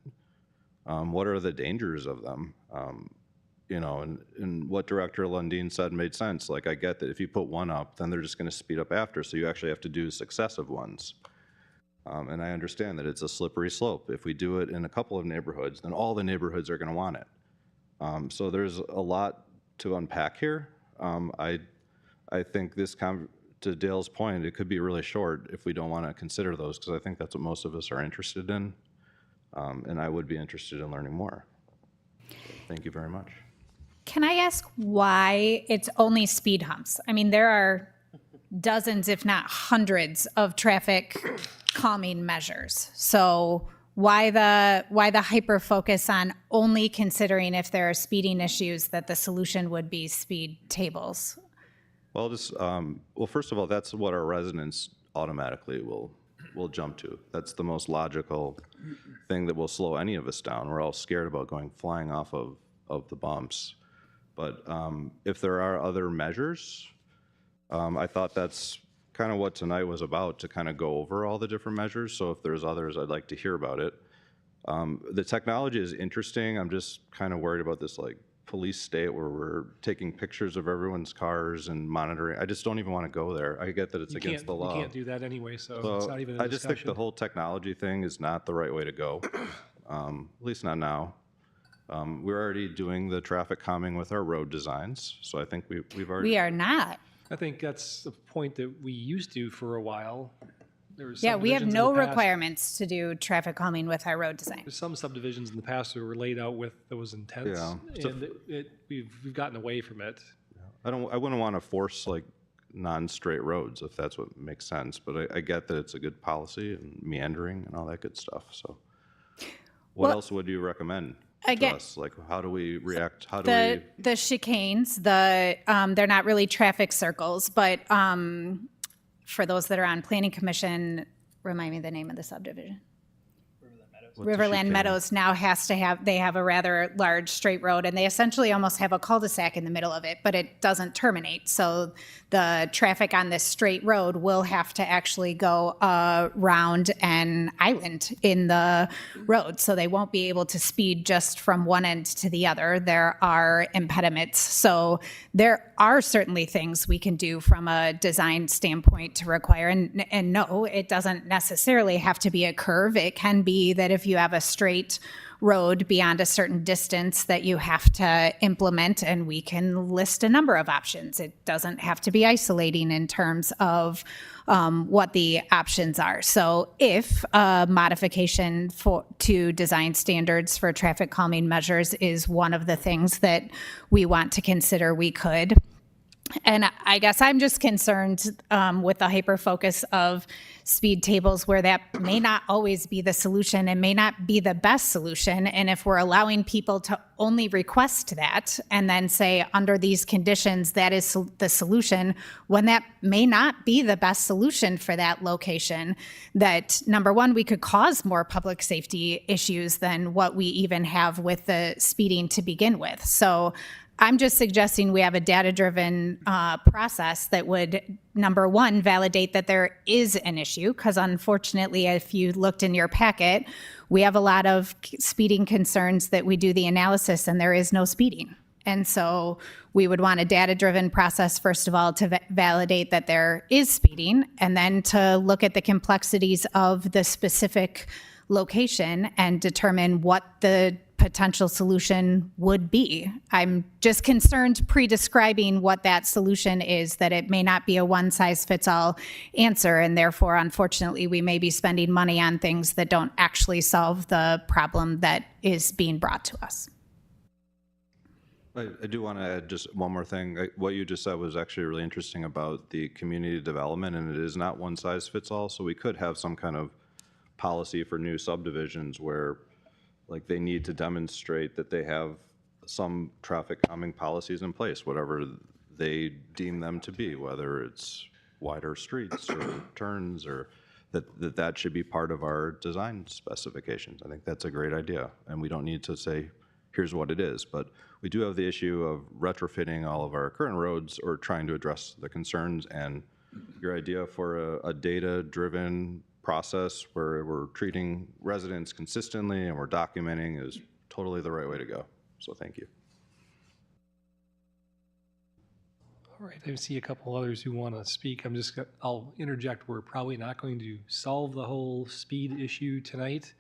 S10: What are the dangers of them? You know, and what Director Lundin said made sense. Like, I get that if you put one up, then they're just gonna speed up after, so you actually have to do successive ones. And I understand that it's a slippery slope. If we do it in a couple of neighborhoods, then all the neighborhoods are gonna want it. So there's a lot to unpack here. I think this, to Dale's point, it could be really short if we don't want to consider those, because I think that's what most of us are interested in, and I would be interested in learning more. So, thank you very much.
S4: Can I ask why it's only speed humps? I mean, there are dozens, if not hundreds, of traffic calming measures. So why the hyper focus on only considering if there are speeding issues that the solution would be speed tables?
S10: Well, well, first of all, that's what our residents automatically will jump to. That's the most logical thing that will slow any of us down. We're all scared about flying off of the bumps. But if there are other measures, I thought that's kind of what tonight was about, to kind of go over all the different measures. So if there's others, I'd like to hear about it. The technology is interesting. I'm just kind of worried about this like police state where we're taking pictures of everyone's cars and monitoring. I just don't even want to go there. I get that it's against the law.
S1: You can't do that anyway, so it's not even a
S10: I just think the whole technology thing is not the right way to go, at least not now. We're already doing the traffic calming with our road designs, so I think we've already.
S4: We are not.
S1: I think that's the point that we used to for a while. There was
S4: Yeah, we have
S1: subdivisions in
S4: no
S1: the past-
S4: requirements to do traffic calming with our road design.
S1: There's some subdivisions in the past that were laid out with those intents,
S10: Yeah.
S1: and we've gotten away from it.
S10: I wouldn't want to force like non-straight roads if that's what makes sense, but I get that it's a good policy and meandering and all that good stuff. So, what else would you recommend
S4: Again,
S10: to us? Like, how do we react? How do we?
S4: The chicanes, they're not really traffic circles, but for those that are on Planning Commission, remind me the name of the subdivision.
S10: What's a
S4: Riverland
S10: chicane?
S4: Meadows now they have a rather large straight road, and they essentially almost have a cul-de-sac in the middle of it, but it doesn't terminate. So the traffic on this straight road will have to actually go around an island in the road. So they won't be able to speed just from one end to the other. There are impediments. So there are certainly things we can do from a design standpoint to require. And no, it doesn't necessarily have to be a curve. It can be that if you have a straight road beyond a certain distance that you have to implement, and we can list a number of options. It doesn't have to be isolating in terms of what the options are. So if a modification to design standards for traffic calming measures is one of the things that we want to consider, we could. And I guess I'm just concerned with the hyper focus of speed tables, where that may not always be the solution and may not be the best solution. And if we're allowing people to only request that and then say, under these conditions, that is the solution, when that may not be the best solution for that location, that number one, we could cause more public safety issues than what we even have with the speeding to begin with. So I'm just suggesting we have a data-driven process that would, number one, validate that there is an issue, because unfortunately, if you looked in your packet, we have a lot of speeding concerns that we do the analysis and there is no speeding. And so we would want a data-driven process, first of all, to validate that there is speeding, and then to look at the complexities of the specific location and determine what the potential solution would be. I'm just concerned pre-describing what that solution is, that it may not be a one-size-fits-all answer, and therefore, unfortunately, we may be spending money on things that don't actually solve the problem that is being brought to us.
S10: I do want to add just one more thing. What you just said was actually really interesting about the community development, and it is not one size fits all. So we could have some kind of policy for new subdivisions where, like, they need to demonstrate that they have some traffic calming policies in place, whatever they deem them to be, whether it's wider streets or turns, or that should be part of our design specifications. I think that's a great idea, and we don't need to say, here's what it is, but we do have the issue of retrofitting all of our current roads or trying to address the concerns, and your idea for a data-driven process where we're treating residents consistently and we're documenting is totally the right way to go. So thank you.
S1: All right, I see a couple others who want to speak. I'll interject. We're probably not going to solve the whole speed issue tonight.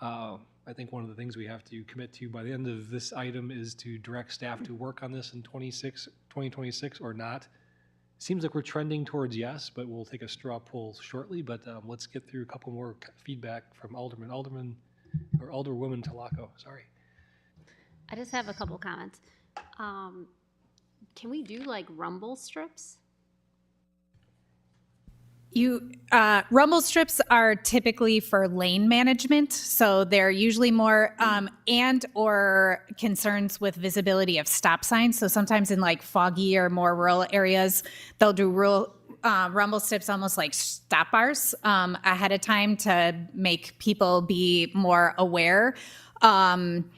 S1: I think one of the things we have to commit to by the end of this item is to direct staff to work on this in 2026 or not. Seems like we're trending towards yes, but we'll take a straw poll shortly. But let's get through a couple more feedback from Alderwoman Talaco. Sorry.
S11: I just have a couple comments. Can we do like rumble strips?
S4: Rumble strips are typically for lane management, so they're usually more and or concerns with visibility of stop signs. So sometimes in like foggy or more rural areas, they'll do rumble strips almost like stop bars ahead of time to make people be more aware. I'm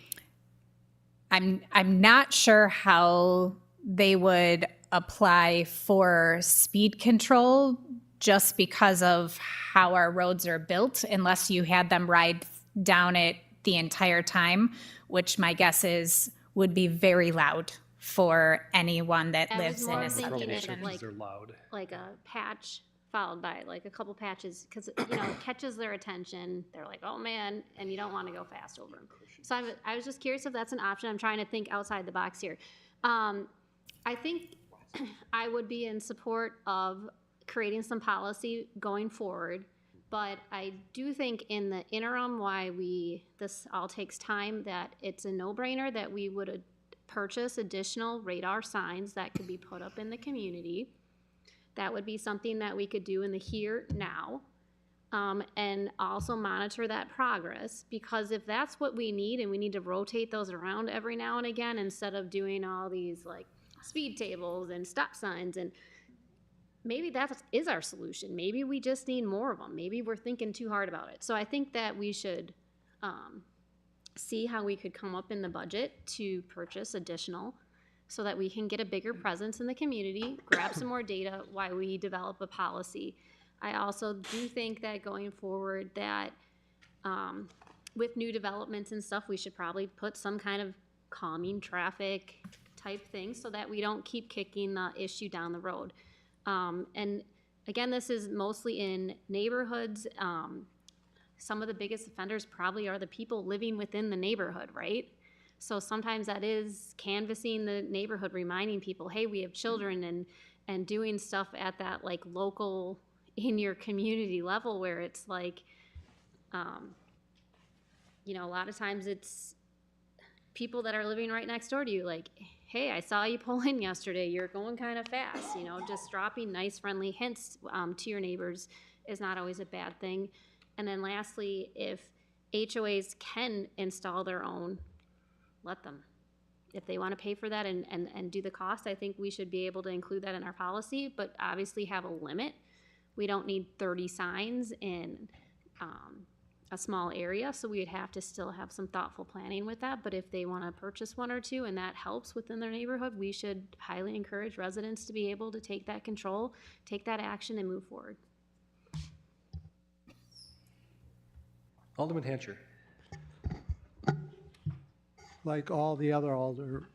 S4: not sure how they would apply for speed control just because of how our roads are built, unless you had them ride down it the entire time, which my guess is would be very loud for anyone that
S11: I
S4: lives
S11: was
S4: in
S11: more
S4: a
S11: thinking
S4: subdivision.
S11: of like,
S1: They're loud.
S11: like a patch followed by like a couple patches, because, you know, it catches their attention. They're like, oh man, and you don't want to go fast over them. So I was just curious if that's an option. I'm trying to think outside the box here. I think I would be in support of creating some policy going forward, but I do think in the interim, this all takes time, that it's a no-brainer that we would purchase additional radar signs that could be put up in the community. That would be something that we could do in the here, now, and also monitor that progress, because if that's what we need and we need to rotate those around every now and again instead of doing all these like speed tables and stop signs, and maybe that is our solution. Maybe we just need more of them. Maybe we're thinking too hard about it. So I think that we should see how we could come up in the budget to purchase additional so that we can get a bigger presence in the community, grab some more data while we develop a policy. I also do think that going forward that with new developments and stuff, we should probably put some kind of calming traffic type thing so that we don't keep kicking the issue down the road. And again, this is mostly in neighborhoods. Some of the biggest offenders probably are the people living within the neighborhood, right? So sometimes that is canvassing the neighborhood, reminding people, hey, we have children, and doing stuff at that like local, in your community level, where it's like, you know, a lot of times it's people that are living right next door to you, like, hey, I saw you pull in yesterday, you're going kind of fast, you know, just dropping nice friendly hints to your neighbors is not always a bad thing. And then lastly, if HOAs can install their own, let them. If they want to pay for that and do the cost, I think we should be able to include that in our policy, but obviously have a limit. We don't need 30 signs in a small area, so we would have to still have some thoughtful planning with that. But if they want to purchase one or two and that helps within their neighborhood, we should highly encourage residents to be able to take that control, take that action, and move forward.
S1: Alderman Hancher.
S12: Like all the other older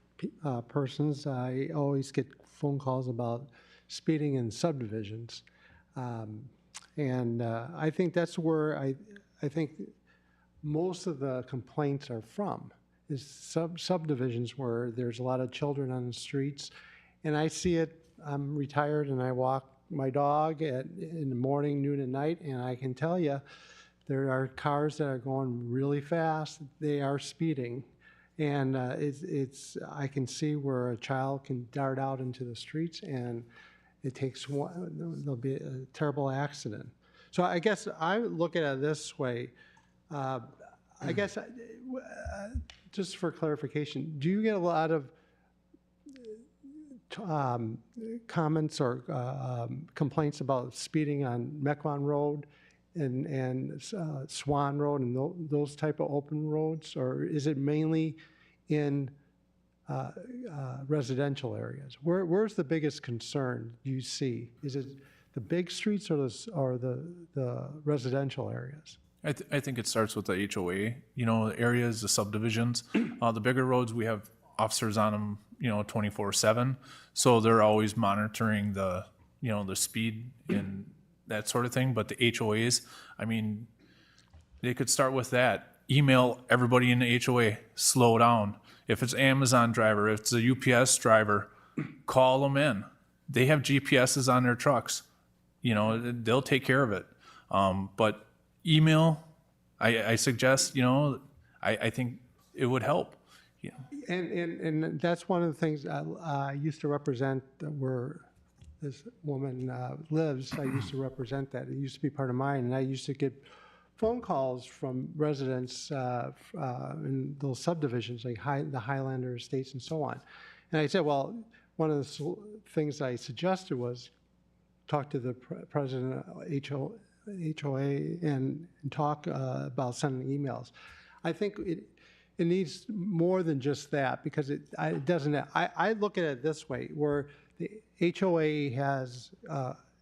S12: persons, I always get phone calls about speeding in subdivisions. And I think that's where I think most of the complaints are from, is subdivisions where there's a lot of children on the streets. And I see it, I'm retired and I walk my dog in the morning, noon, and night, and I can tell you there are cars that are going really fast. They are speeding. And I can see where a child can dart out into the streets and it takes there'll be a terrible accident. So I guess I look at it this way. I guess just for clarification, do you get a lot of comments or complaints about speeding on Mequon Road and Swan Road and those type of open roads, or is it mainly in residential areas? Where's the biggest concern you see? Is it the big streets or the residential areas?
S6: I think it starts with the HOA, you know, areas, the subdivisions. The bigger roads, we have officers on them, you know, 24/7. So they're always monitoring the speed and that sort of thing. But the HOAs, I mean, they could start with that. Email everybody in the HOA, slow down. If it's Amazon driver, if it's a UPS driver, call them in. They have GPSs on their trucks. You know, they'll take care of it. But email, I suggest, you know, I think it would help. Yeah.
S12: And that's one of the things I used to represent, that were this woman lives, I used to represent that. It used to be part of mine, and I used to get phone calls from residents in those subdivisions, like the Highlander Estates and so on. And I said, well, one of the things I suggested was talk to the president of HOA and talk about sending emails. I think it needs more than just that, because it doesn't. I look at it this way, where the HOA has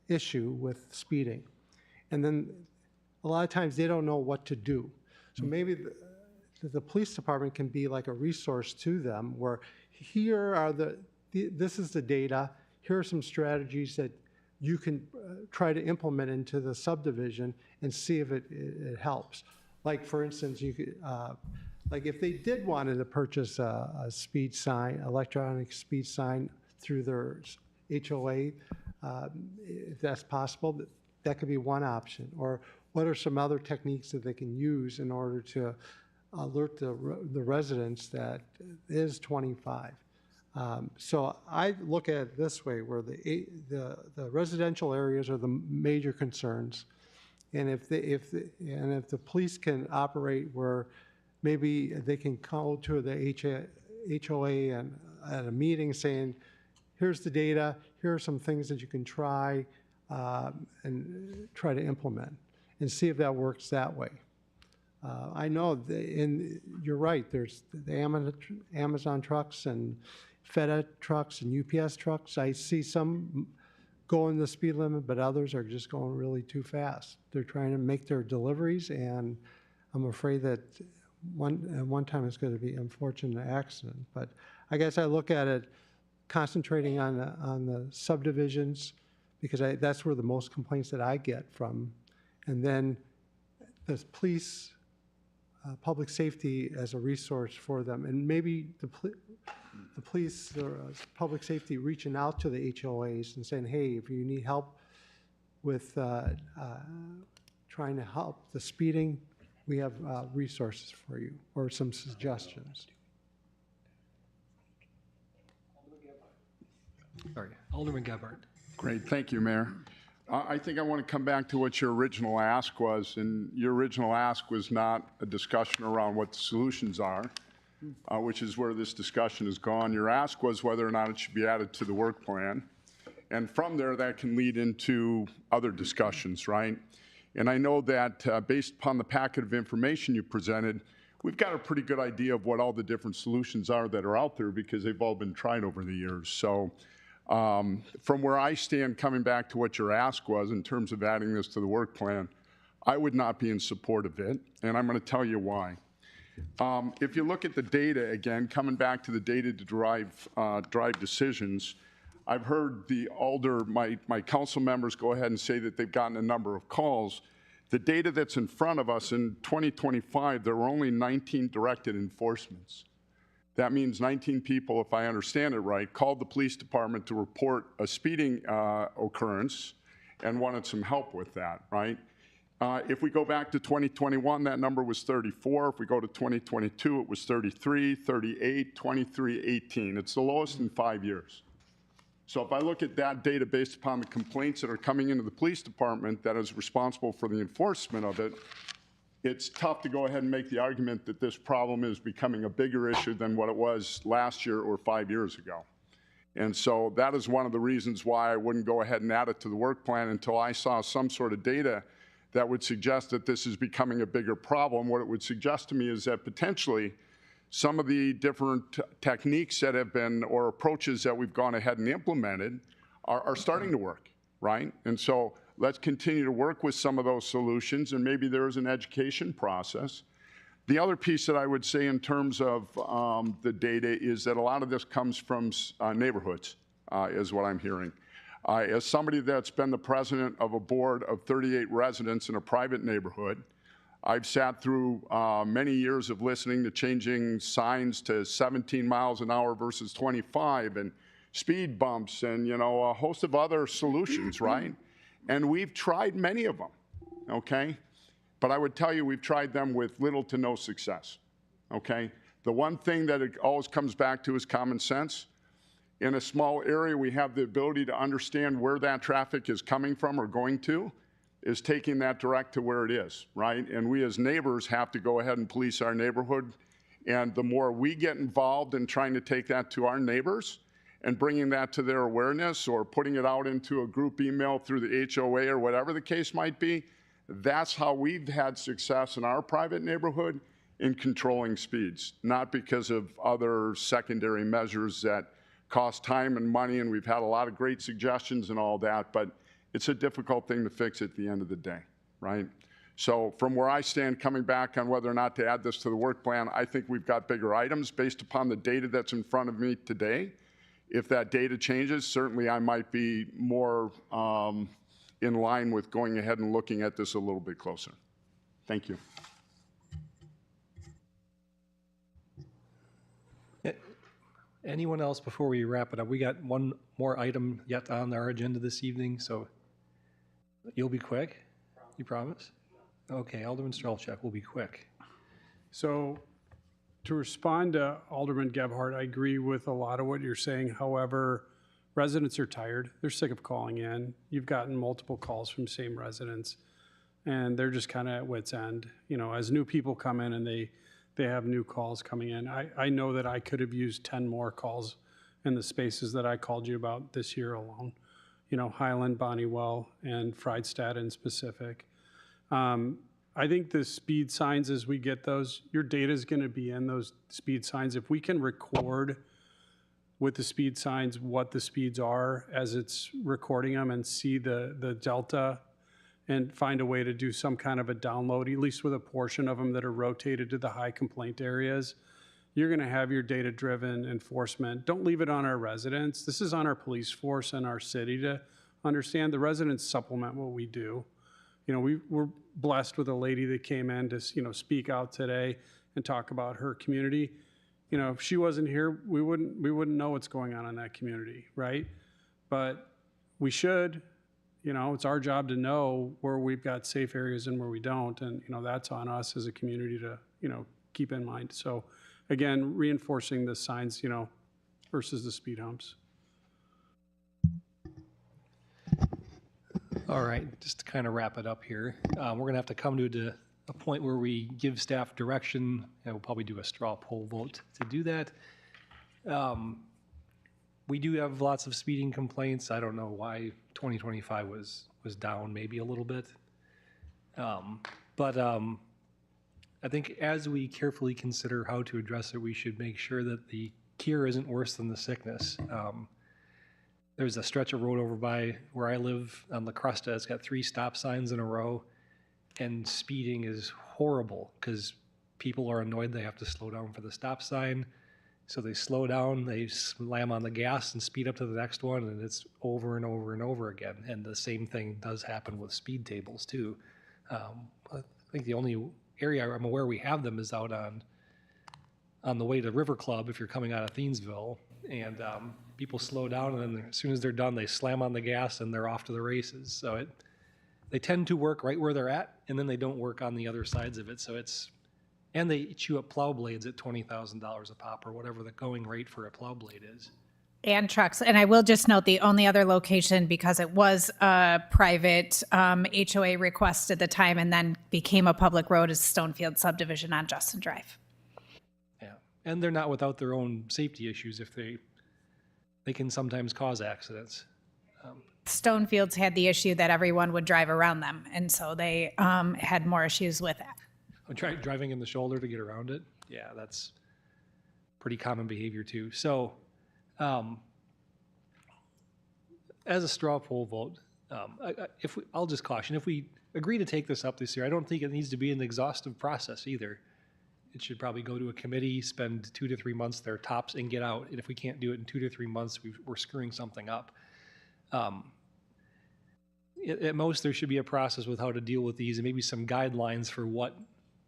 S12: issue with speeding, and then a lot of times they don't know what to do. So maybe the police department can be like a resource to them, where here are this is the data, here are some strategies that you can try to implement into the subdivision and see if it helps. Like, for instance, you could, like if they did wanted to purchase a speed sign, electronic speed sign through their HOA, if that's possible, that could be one option. Or what are some other techniques that they can use in order to alert the residents that it is 25? So I look at it this way, where the residential areas are the major concerns, and if the police can operate where maybe they can go to the HOA and at a meeting saying, here's the data, here are some things that you can try and try to implement, and see if that works that way. I know, you're right, there's the Amazon trucks and FedEx trucks and UPS trucks. I see some going the speed limit, but others are just going really too fast. They're trying to make their deliveries, and I'm afraid that one time it's going to be an unfortunate accident. But I guess I look at it concentrating on the subdivisions, because that's where the most complaints that I get from, and then the police, public safety as a resource for them, and maybe the police or public safety reaching out to the HOAs and saying, hey, if you need help with trying to help the speeding, we have resources for you, or some suggestions.
S1: Sorry, Alderman Gebhardt.
S13: Great, thank you, Mayor. I think I want to come back to what your original ask was, and your original ask was not a discussion around what the solutions are, which is where this discussion has gone. Your ask was whether or not it should be added to the work plan, and from there that can lead into other discussions, right? And I know that based upon the packet of information you presented, we've got a pretty good idea of what all the different solutions are that are out there, because they've all been tried over the years. So from where I stand, coming back to what your ask was in terms of adding this to the work plan, I would not be in support of it, and I'm going to tell you why. If you look at the data, again, coming back to the data to drive decisions, I've heard my council members go ahead and say that they've gotten a number of calls. The data that's in front of us in 2025, there were only 19 directed enforcements. That means 19 people, if I understand it right, called the police department to report a speeding occurrence and wanted some help with that, right? If we go back to 2021, that number was 34. If we go to 2022, it was 33, 38, 23, 18. It's the lowest in 5 years. So if I look at that data based upon the complaints that are coming into the police department that is responsible for the enforcement of it, it's tough to go ahead and make the argument that this problem is becoming a bigger issue than what it was last year or 5 years ago. And so that is one of the reasons why I wouldn't go ahead and add it to the work plan until I saw some sort of data that would suggest that this is becoming a bigger problem. What it would suggest to me is that potentially some of the different techniques that have been, or approaches that we've gone ahead and implemented are starting to work, right? And so let's continue to work with some of those solutions, and maybe there is an education process. The other piece that I would say in terms of the data is that a lot of this comes from neighborhoods, is what I'm hearing. As somebody that's been the president of a board of 38 residents in a private neighborhood, I've sat through many years of listening to changing signs to 17 miles an hour versus 25, and speed bumps, and a host of other solutions, right? And we've tried many of them, okay? But I would tell you we've tried them with little to no success, okay? The one thing that it always comes back to is common sense. In a small area, we have the ability to understand where that traffic is coming from or going to, is taking that direct to where it is, right? And we as neighbors have to go ahead and police our neighborhood. And the more we get involved in trying to take that to our neighbors and bringing that to their awareness or putting it out into a group email through the HOA or whatever the case might be, that's how we've had success in our private neighborhood in controlling speeds, not because of other secondary measures that cost time and money, and we've had a lot of great suggestions and all that, but it's a difficult thing to fix at the end of the day, right? So from where I stand, coming back on whether or not to add this to the work plan, I think we've got bigger items based upon the data that's in front of me today. If that data changes, certainly I might be more in line with going ahead and looking at this a little bit closer. Thank you.
S1: Anyone else before we wrap it up? We got one more item yet on our agenda this evening, so you'll be quick? You promise? Okay, Alderman Strelchuk will be quick.
S9: So to respond to Alderman Gebhardt, I agree with a lot of what you're saying. However, residents are tired. They're sick of calling in. You've gotten multiple calls from same residents, and they're just kind of at wit's end. You know, as new people come in and they have new calls coming in. I know that I could have used 10 more calls in the spaces that I called you about this year alone. You know, Highland, Bonnewell, and Friedstadt in specific. I think the speed signs, as we get those, your data is going to be in those speed signs. If we can record with the speed signs what the speeds are as it's recording them and see the delta and find a way to do some kind of a download, at least with a portion of them that are rotated to the high complaint areas, you're going to have your data-driven enforcement. Don't leave it on our residents. This is on our police force and our city to understand. The residents supplement what we do. You know, we're blessed with a lady that came in to, you know, speak out today and talk about her community. You know, if she wasn't here, we wouldn't know what's going on in that community, right? But we should. You know, it's our job to know where we've got safe areas and where we don't. And, you know, that's on us as a community to, you know, keep in mind. So, again, reinforcing the signs, you know, versus the speed humps.
S1: All right, just to kind of wrap it up here, we're going to have to come to a point where we give staff direction, and we'll probably do a straw poll vote to do that. We do have lots of speeding complaints. I don't know why 2025 was down maybe a little bit. But I think as we carefully consider how to address it, we should make sure that the cure isn't worse than the sickness. There's a stretch of road over by where I live on La Crusta. It's got 3 stop signs in a row, and speeding is horrible because people are annoyed they have to slow down for the stop sign. So they slow down, they slam on the gas and speed up to the next one, and it's over and over and over again. And the same thing does happen with speed tables too. I think the only area I'm aware we have them is out on the way to River Club if you're coming out of Thiensville, and people slow down, and then as soon as they're done, they slam on the gas and they're off to the races. So they tend to work right where they're at, and then they don't work on the other sides of it. So and they chew up plow blades at $20,000 a pop or whatever the going rate for a plow blade is.
S4: And trucks. And I will just note the only other location, because it was a private HOA request at the time and then became a public road, is Stonefield subdivision on Justin Drive.
S1: Yeah, and they're not without their own safety issues if they can sometimes cause accidents.
S4: Stonefields had the issue that everyone would drive around them, and so they had more issues with it.
S1: Driving in the shoulder to get around it, yeah, that's pretty common behavior too. So, as a straw poll vote, I'll just caution, if we agree to take this up this year, I don't think it needs to be an exhaustive process either. It should probably go to a committee, spend 2 to 3 months there tops, and get out. And if we can't do it in 2 to 3 months, we're screwing something up. At most, there should be a process with how to deal with these and maybe some guidelines for what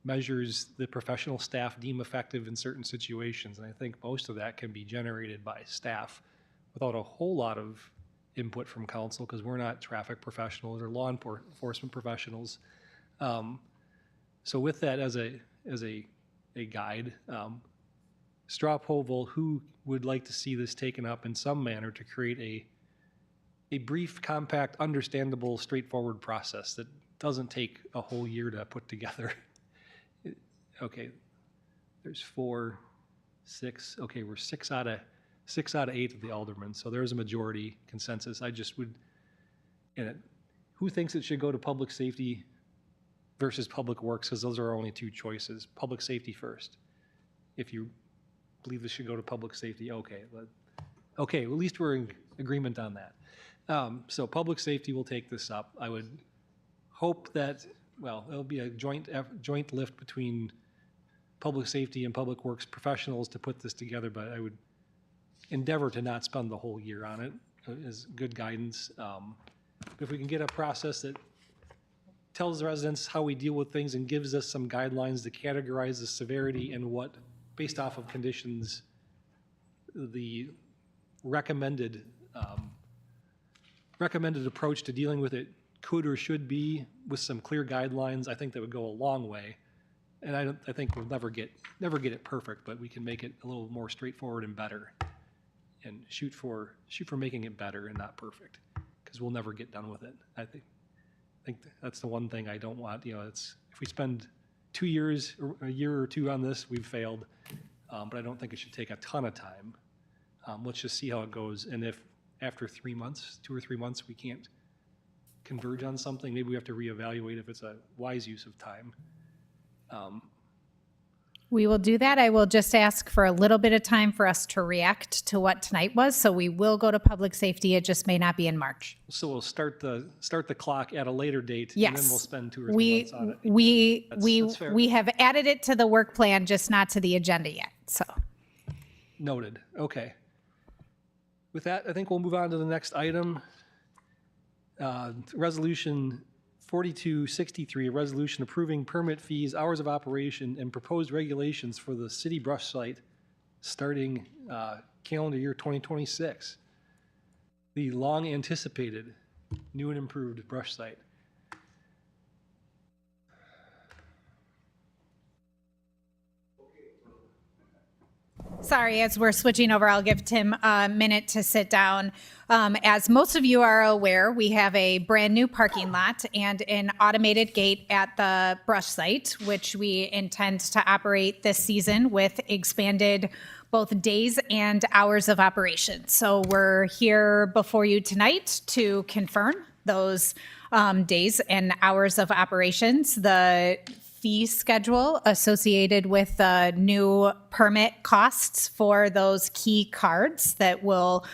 S1: measures the professional staff deem effective in certain situations. And I think most of that can be generated by staff without a whole lot of input from council, because we're not traffic professionals or law enforcement professionals. So with that as a guide, straw poll vote who would like to see this taken up in some manner to create a brief, compact, understandable, straightforward process that doesn't take a whole year to put together. Okay, there's 4, 6. Okay, we're 6 out of 8 of the aldermen, so there's a majority consensus. I just would, who thinks it should go to public safety versus public works? Because those are our only two choices. Public safety first. If you believe this should go to public safety, okay. Okay, at least we're in agreement on that. So public safety will take this up. I would hope that, well, it'll be a joint lift between public safety and public works professionals to put this together, but I would endeavor to not spend the whole year on it is good guidance. If we can get a process that tells the residents how we deal with things and gives us some guidelines to categorize the severity and what, based off of conditions, the recommended approach to dealing with it could or should be with some clear guidelines, I think that would go a long way. And I think we'll never get it perfect, but we can make it a little more straightforward and better, and shoot for making it better and not perfect, because we'll never get done with it. I think that's the one thing I don't want. It's if we spend 2 years or a year or two on this, we've failed. But I don't think it should take a ton of time. Let's just see how it goes, and if after 3 months, 2 or 3 months, we can't converge on something, maybe we have to reevaluate if it's a wise use of time.
S4: We will do that. I will just ask for a little bit of time for us to react to what tonight was. So we will go to public safety. It just may not be in March.
S1: So we'll start the clock at a later date,
S4: Yes.
S1: and then we'll spend 2 or 3 months on it. That's fair.
S4: We have added it to the work plan, just not to the agenda yet. So
S1: Noted. Okay. With that, I think we'll move on to the next item. Resolution 4263, a resolution approving permit fees, hours of operation, and proposed regulations for the city brush site starting calendar year 2026. The long-anticipated new and improved brush site.
S4: sorry, as we're switching over, I'll give Tim a minute to sit down. As most of you are aware, we have a brand new parking lot and an automated gate at the brush site, which we intend to operate this season with expanded both days and hours of operation. So we're here before you tonight to confirm those days and hours of operations. The fee schedule associated with the new permit costs for those key cards that will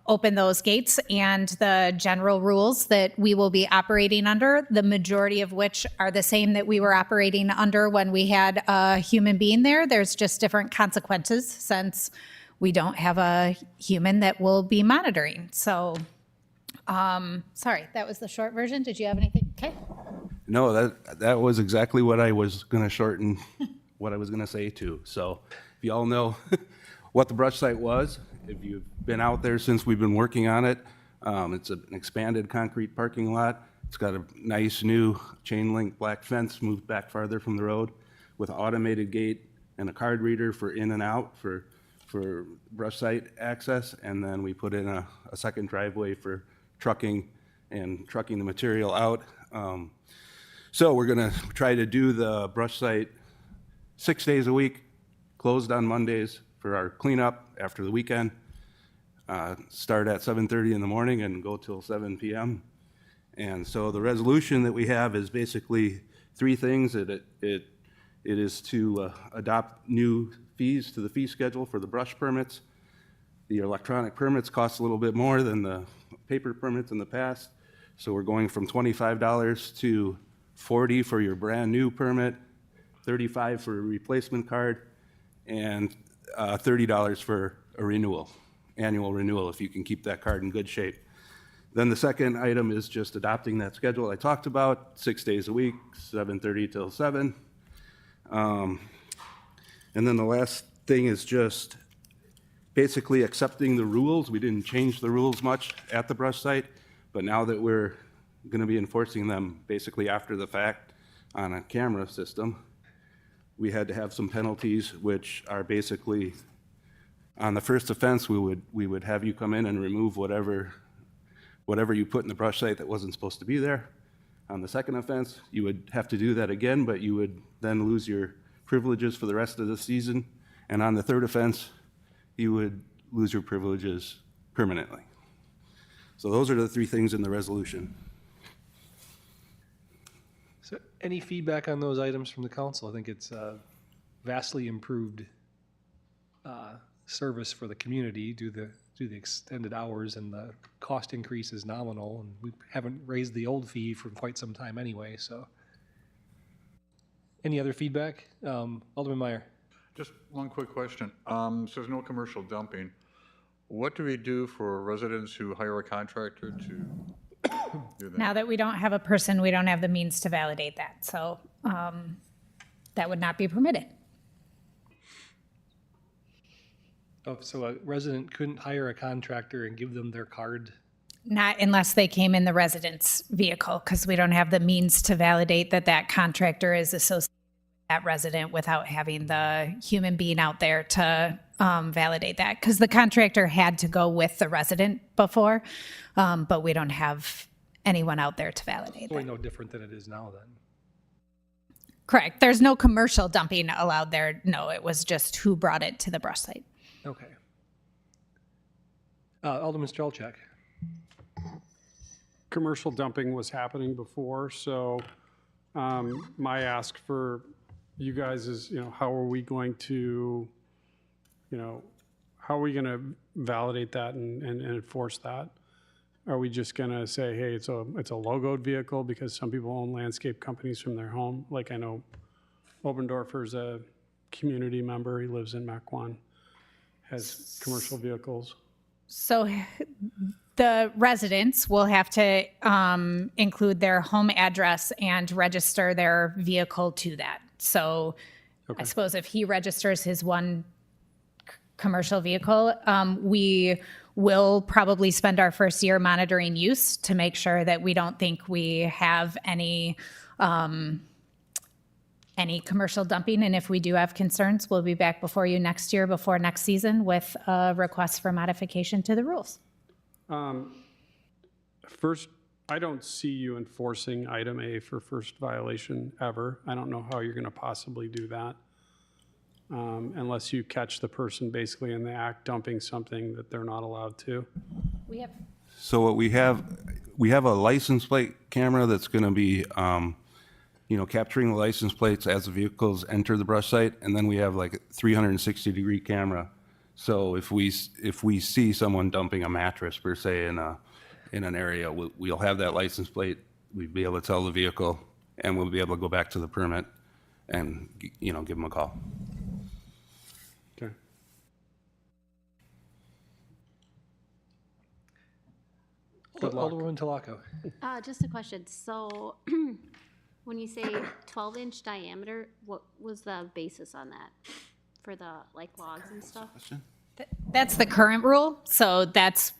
S4: open those gates, and the general rules that we will be operating under, the majority of which are the same that we were operating under when we had a human being there. There's just different consequences since we don't have a human that will be monitoring. So, sorry, that was the short version. Did you have anything? Okay.
S14: No, that was exactly what I was going to shorten, what I was going to say too. So if you all know what the brush site was, if you've been out there since we've been working on it, it's an expanded concrete parking lot. It's got a nice new chain link black fence moved back farther from the road with an automated gate and a card reader for in and out for brush site access. And then we put in a second driveway for trucking the material out. So we're gonna try to do the brush site 6 days a week, closed on Mondays for our cleanup after the weekend. Start at 7:30 in the morning and go till 7 p.m. And so the resolution that we have is basically three things. It is to adopt new fees to the fee schedule for the brush permits. The electronic permits cost a little bit more than the paper permits in the past. So we're going from $25 to $40 for your brand new permit, $35 for a replacement card, and $30 for a renewal, annual renewal, if you can keep that card in good shape. Then the second item is just adopting that schedule I talked about, 6 days a week, 7:30 till 7. And then the last thing is just basically accepting the rules. We didn't change the rules much at the brush site, but now that we're going to be enforcing them basically after the fact on a camera system, we had to have some penalties, which are basically, on the first offense, we would have you come in and remove whatever you put in the brush site that wasn't supposed to be there. On the second offense, you would have to do that again, but you would then lose your privileges for the rest of the season. And on the third offense, you would lose your privileges permanently. So those are the three things in the resolution.
S1: So any feedback on those items from the council? I think it's vastly improved service for the community due to the extended hours, and the cost increase is nominal, and we haven't raised the old fee for quite some time anyway, so. Any other feedback? Alderman Meyer.
S3: Just one quick question. So there's no commercial dumping. What do we do for residents who hire a contractor to do that?
S4: Now that we don't have a person, we don't have the means to validate that. So that would not be permitted.
S1: Oh, so a resident couldn't hire a contractor and give them their card?
S4: Not unless they came in the resident's vehicle, because we don't have the means to validate that that contractor is associated with that resident without having the human being out there to validate that. Because the contractor had to go with the resident before, but we don't have anyone out there to validate
S1: It's really
S4: that.
S1: no different than it is now then.
S4: Correct. There's no commercial dumping allowed there. No, it was just who brought it to the brush site.
S1: Okay. Alderman Strelchak.
S9: Commercial dumping was happening before, so my ask for you guys is, how are we going to, how are we going to validate that and enforce that? Are we just going to say, hey, it's a logoed vehicle because some people own landscape companies from their home? Like I know Obendorfer's a community member. He lives in Mequon, has commercial vehicles.
S4: So the residents will have to include their home address and register their vehicle to that. So I suppose if he registers his one commercial vehicle, we will probably spend our first year monitoring use to make sure that we don't think we have any commercial dumping. And if we do have concerns, we'll be back before you next year, before next season, with a request for modification to the rules.
S9: First, I don't see you enforcing item A for first violation ever. I don't know how you're going to possibly do that unless you catch the person basically in the act dumping something that they're not allowed to.
S14: So what we have a license plate camera that's going to be, capturing the license plates as the vehicles enter the brush site, and then we have like a 360-degree camera. So if we see someone dumping a mattress per se in an area, we'll have that license plate. We'd be able to tell the vehicle, and we'll be able to go back to the permit and give them a call.
S9: Okay. Good luck.
S1: Alderman Talaco.
S11: Just a question. So when you say 12-inch diameter, what was the basis on that for the logs and stuff?
S4: That's the current rule, so that's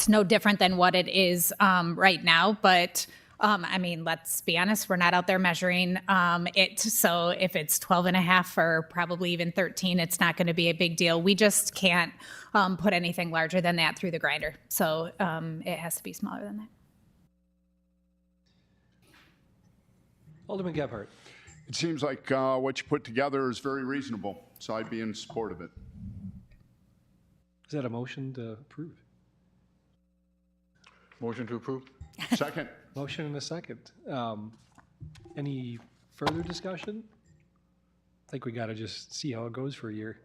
S4: no different than what it is right now. But let's be honest, we're not out there measuring it. So if it's 12 and a half or probably even 13, it's not going to be a big deal. We just can't put anything larger than that through the grinder. So it has to be smaller than that.
S1: Alderman Gebhardt.
S13: It seems like what you put together is very reasonable, so I'd be in support of it.
S1: Is that a motion to approve?
S3: Motion to approve?
S13: Second.
S1: Motion and a second. Any further discussion? I think we got to just see how it goes for a year.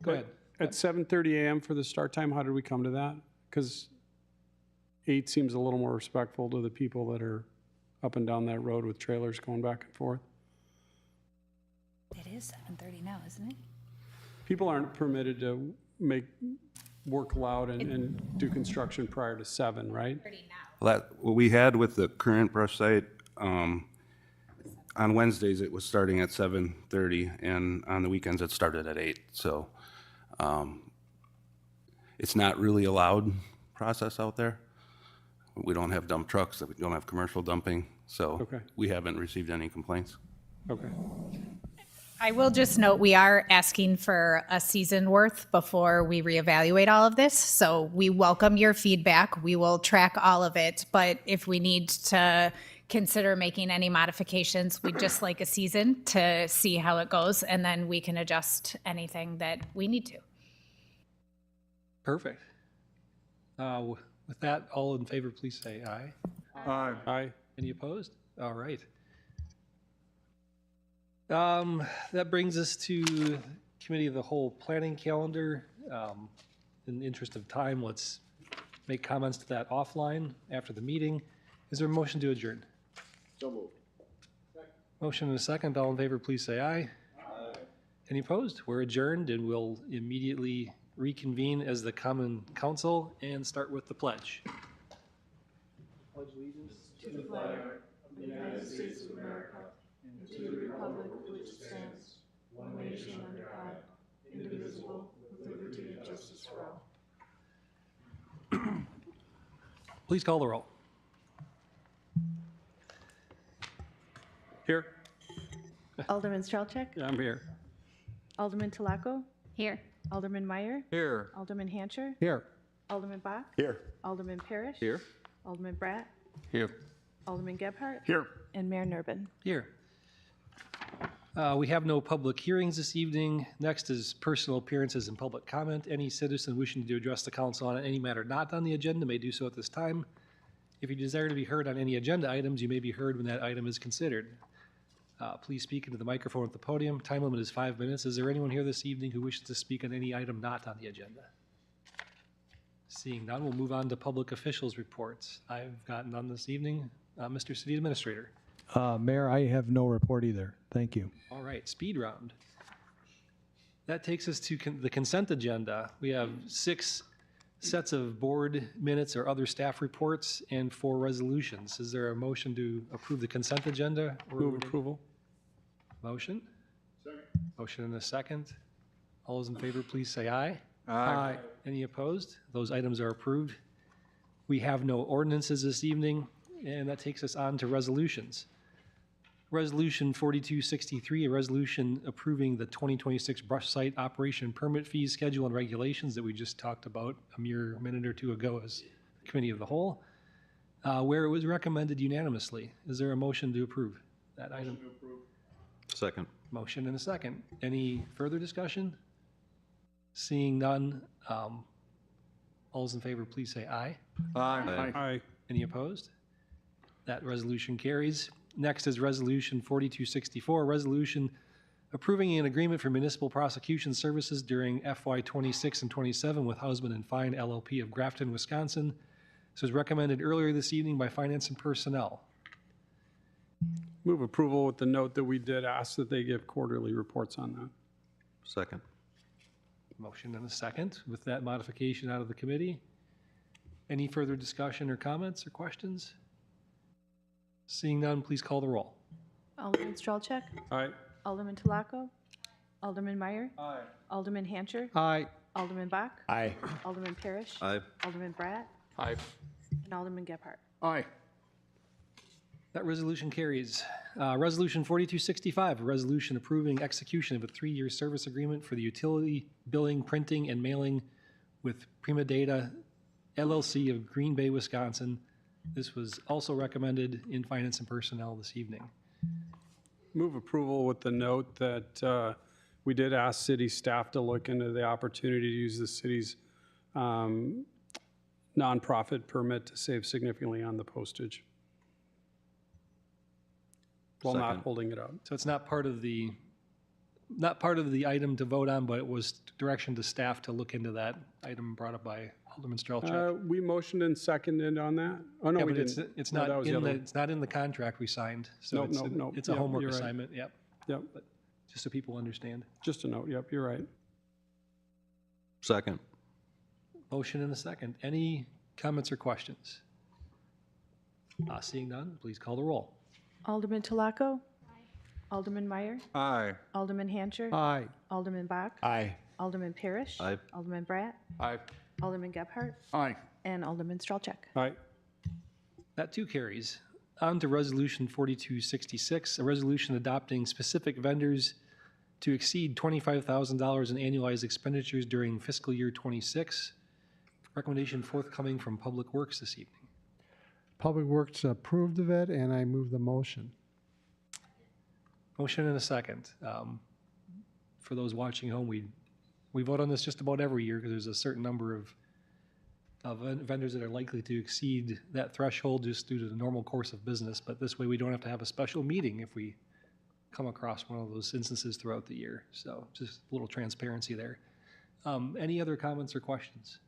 S1: Go ahead.
S9: At 7:30 a.m. for the start time, how did we come to that? Because 8 seems a little more respectful to the people that are up and down that road with trailers going back and forth.
S4: It is 7:30 now, isn't it?
S9: People aren't permitted to work loud and do construction prior to 7, right?
S14: What we had with the current brush site, on Wednesdays, it was starting at 7:30, and on the weekends, it started at 8. So it's not really a loud process out there. We don't have dump trucks, we don't have commercial dumping, so
S9: Okay.
S14: we haven't received any complaints.
S9: Okay.
S4: I will just note, we are asking for a season worth before we reevaluate all of this. So we welcome your feedback. We will track all of it. But if we need to consider making any modifications, we'd just like a season to see how it goes. And then we can adjust anything that we need to.
S1: Perfect. With that, all in favor, please say aye.
S9: Aye.
S1: Any opposed? All right. That brings us to Committee of the Whole Planning Calendar. In the interest of time, let's make comments to that offline after the meeting. Is there a motion to adjourn?
S13: So moved.
S1: Motion and a second. All in favor, please say aye. Any opposed? We're adjourned, and we'll immediately reconvene as the Common Council and start with the pledge. Pledge allegiance to the flag of the United States of America and to the republic which stands, one nation under God, indivisible, with liberty and justice for all. Please call the roll.
S9: Here?
S2: Alderman Strelchek,
S9: Yeah, I'm here.
S2: Alderman Talaco,
S11: Here.
S2: Alderman Meyer,
S3: Here.
S2: Alderman Hancher,
S12: Here.
S2: Alderman Bach,
S8: Here.
S2: Alderman Parrish,
S3: Here.
S2: Alderman Bratt,
S3: Here.
S2: Alderman Gebhardt,
S13: Here.
S2: and Mayor Nurbin.
S1: Here. We have no public hearings this evening. Next is personal appearances and public comment. Any citizen wishing to address the council on any matter not on the agenda may do so at this time. If you desire to be heard on any agenda items, you may be heard when that item is considered. Please speak into the microphone at the podium. Time limit is 5 minutes. Is there anyone here this evening who wishes to speak on any item not on the agenda? Seeing none, we'll move on to public officials' reports. I've got none this evening. Mr. City Administrator.
S15: Mayor, I have no report either. Thank you.
S1: All right, speed round. That takes us to the consent agenda. We have 6 sets of board minutes or other staff reports and 4 resolutions. Is there a motion to approve the consent agenda?
S9: Move approval.
S1: Motion? Second. Motion and a second. All those in favor, please say aye.
S9: Aye.
S1: Any opposed? Those items are approved. We have no ordinances this evening, and that takes us on to resolutions. Resolution 4263, a resolution approving the 2026 brush site operation permit fees, schedule, and regulations that we just talked about a mere minute or two ago as Committee of the Whole, where it was recommended unanimously. Is there a motion to approve that item?
S10: Second.
S1: Motion and a second. Any further discussion? Seeing none, all those in favor, please say aye.
S3: Aye.
S9: Aye.
S1: Any opposed? That resolution carries. Next is Resolution 4264, a resolution approving an agreement for municipal prosecution services during FY 26 and 27 with Husband and Fine LLP of Grafton, Wisconsin. This was recommended earlier this evening by Finance and Personnel.
S9: Move approval with the note that we did ask that they give quarterly reports on that.
S10: Second.
S1: Motion and a second with that modification out of the committee. Any further discussion or comments or questions? Seeing none, please call the roll.
S2: Alderman Strelchek,
S9: Aye.
S2: Alderman Talaco, Alderman Meyer,
S9: Aye.
S2: Alderman Hancher,
S12: Aye.
S2: Alderman Bach,
S8: Aye.
S2: Alderman Parrish,
S10: Aye.
S2: Alderman Bratt,
S3: Aye.
S2: and Alderman Gebhardt.
S13: Aye.
S1: That resolution carries. Resolution 4265, a resolution approving execution of a 3-year service agreement for the utility billing, printing, and mailing with Prima Data LLC of Green Bay, Wisconsin. This was also recommended in Finance and Personnel this evening.
S9: Move approval with the note that we did ask city staff to look into the opportunity to use the city's nonprofit permit to save significantly on the postage while not
S10: Second.
S9: holding it up.
S1: So it's not part of the item to vote on, but it was direction to staff to look into that item brought up by Alderman Strelchuk.
S9: We motioned and seconded on that. Oh, no,
S1: Yeah,
S9: we
S1: but
S9: didn't.
S1: it's
S9: No,
S1: not
S9: that was the
S1: in
S9: other
S1: the,
S9: one.
S1: it's not in the contract we signed. So
S9: Nope,
S1: it's,
S9: nope, nope.
S1: it's a
S9: Yep,
S1: homework
S9: you're right.
S1: assignment, yep.
S9: Yep,
S1: Just so people understand.
S9: just a note. Yep, you're right.
S10: Second.
S1: Motion and a second. Any comments or questions? Seeing none, please call the roll.
S2: Alderman Talaco, Alderman Meyer,
S3: Aye.
S2: Alderman Hancher,
S12: Aye.
S2: Alderman Bach,
S8: Aye.
S2: Alderman Parrish,
S10: Aye.
S2: Alderman Bratt,
S3: Aye.
S2: Alderman Gebhardt,
S13: Aye.
S2: and Alderman Strelchek.
S9: Aye.
S1: That too carries. On to Resolution 4266, a resolution adopting specific vendors to exceed $25,000 in annualized expenditures during fiscal year '26. Recommendation forthcoming from Public Works this evening.
S12: Public Works approved of it, and I move the motion.
S1: Motion and a second. For those watching home, we vote on this just about every year because there's a certain number of vendors that are likely to exceed that threshold just due to the normal course of business. But this way, we don't have to have a special meeting if we come across one of those instances throughout the year. So just a little transparency there. Any other comments or questions?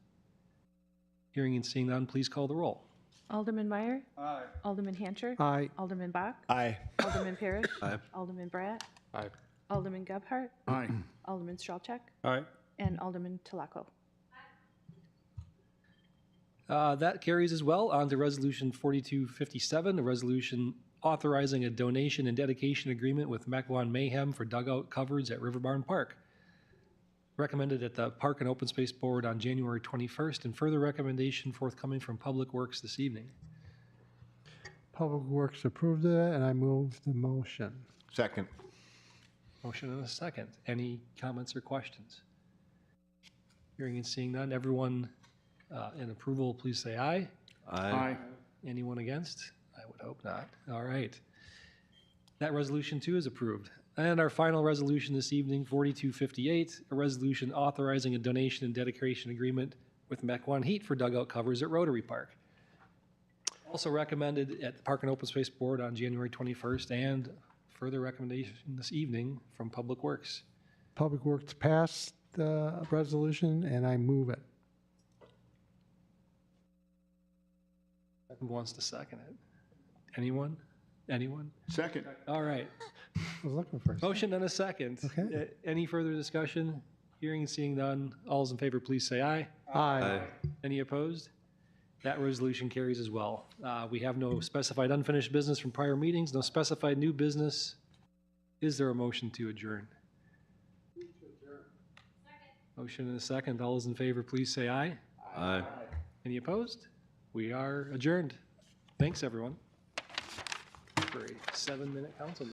S1: Hearing and seeing none, please call the roll.
S2: Alderman Meyer. Aye. Alderman Hancher.
S12: Aye.
S2: Alderman Bach.
S8: Aye.
S2: Alderman Parrish.
S10: Aye.
S2: Alderman Bratt.
S9: Aye.
S2: Alderman Gebhardt.
S13: Aye.
S2: Alderman Stralcheck.
S9: Aye.
S2: And Alderman Telako.
S1: That carries as well. On to Resolution 4257, a resolution authorizing a donation and dedication agreement with Mequon Mayhem for dugout coverage at River Barn Park. Recommended at the Park and Open Space Board on January 21st, and further recommendation forthcoming from Public Works this evening.
S12: Public Works approved of it, and I move the motion.
S8: Second.
S1: Motion and a second. Any comments or questions? Hearing and seeing none, everyone in approval, please say aye.
S13: Aye.
S1: Anyone against? I would hope not. All right. That resolution too is approved. And our final resolution this evening, 4258, a resolution authorizing a donation and dedication agreement with Mequon Heat for dugout covers at Rotary Park. Also recommended at the Park and Open Space Board on January 21st, and further recommendation this evening from Public Works.
S12: Public Works passed the resolution, and I move it.
S1: Who wants to second it? Anyone? Anyone?
S13: Second.
S1: All right.
S12: I was looking for.
S1: Motion and a second.
S12: Okay.
S1: Any further discussion? Hearing and seeing none. All those in favor, please say aye.
S12: Aye.
S1: Any opposed? That resolution carries as well. We have no specified unfinished business from prior meetings, no specified new business. Is there a motion to adjourn? Motion and a second. All those in favor, please say aye.
S10: Aye.
S1: Any opposed? We are adjourned. Thanks, everyone, for a 7-minute council meeting.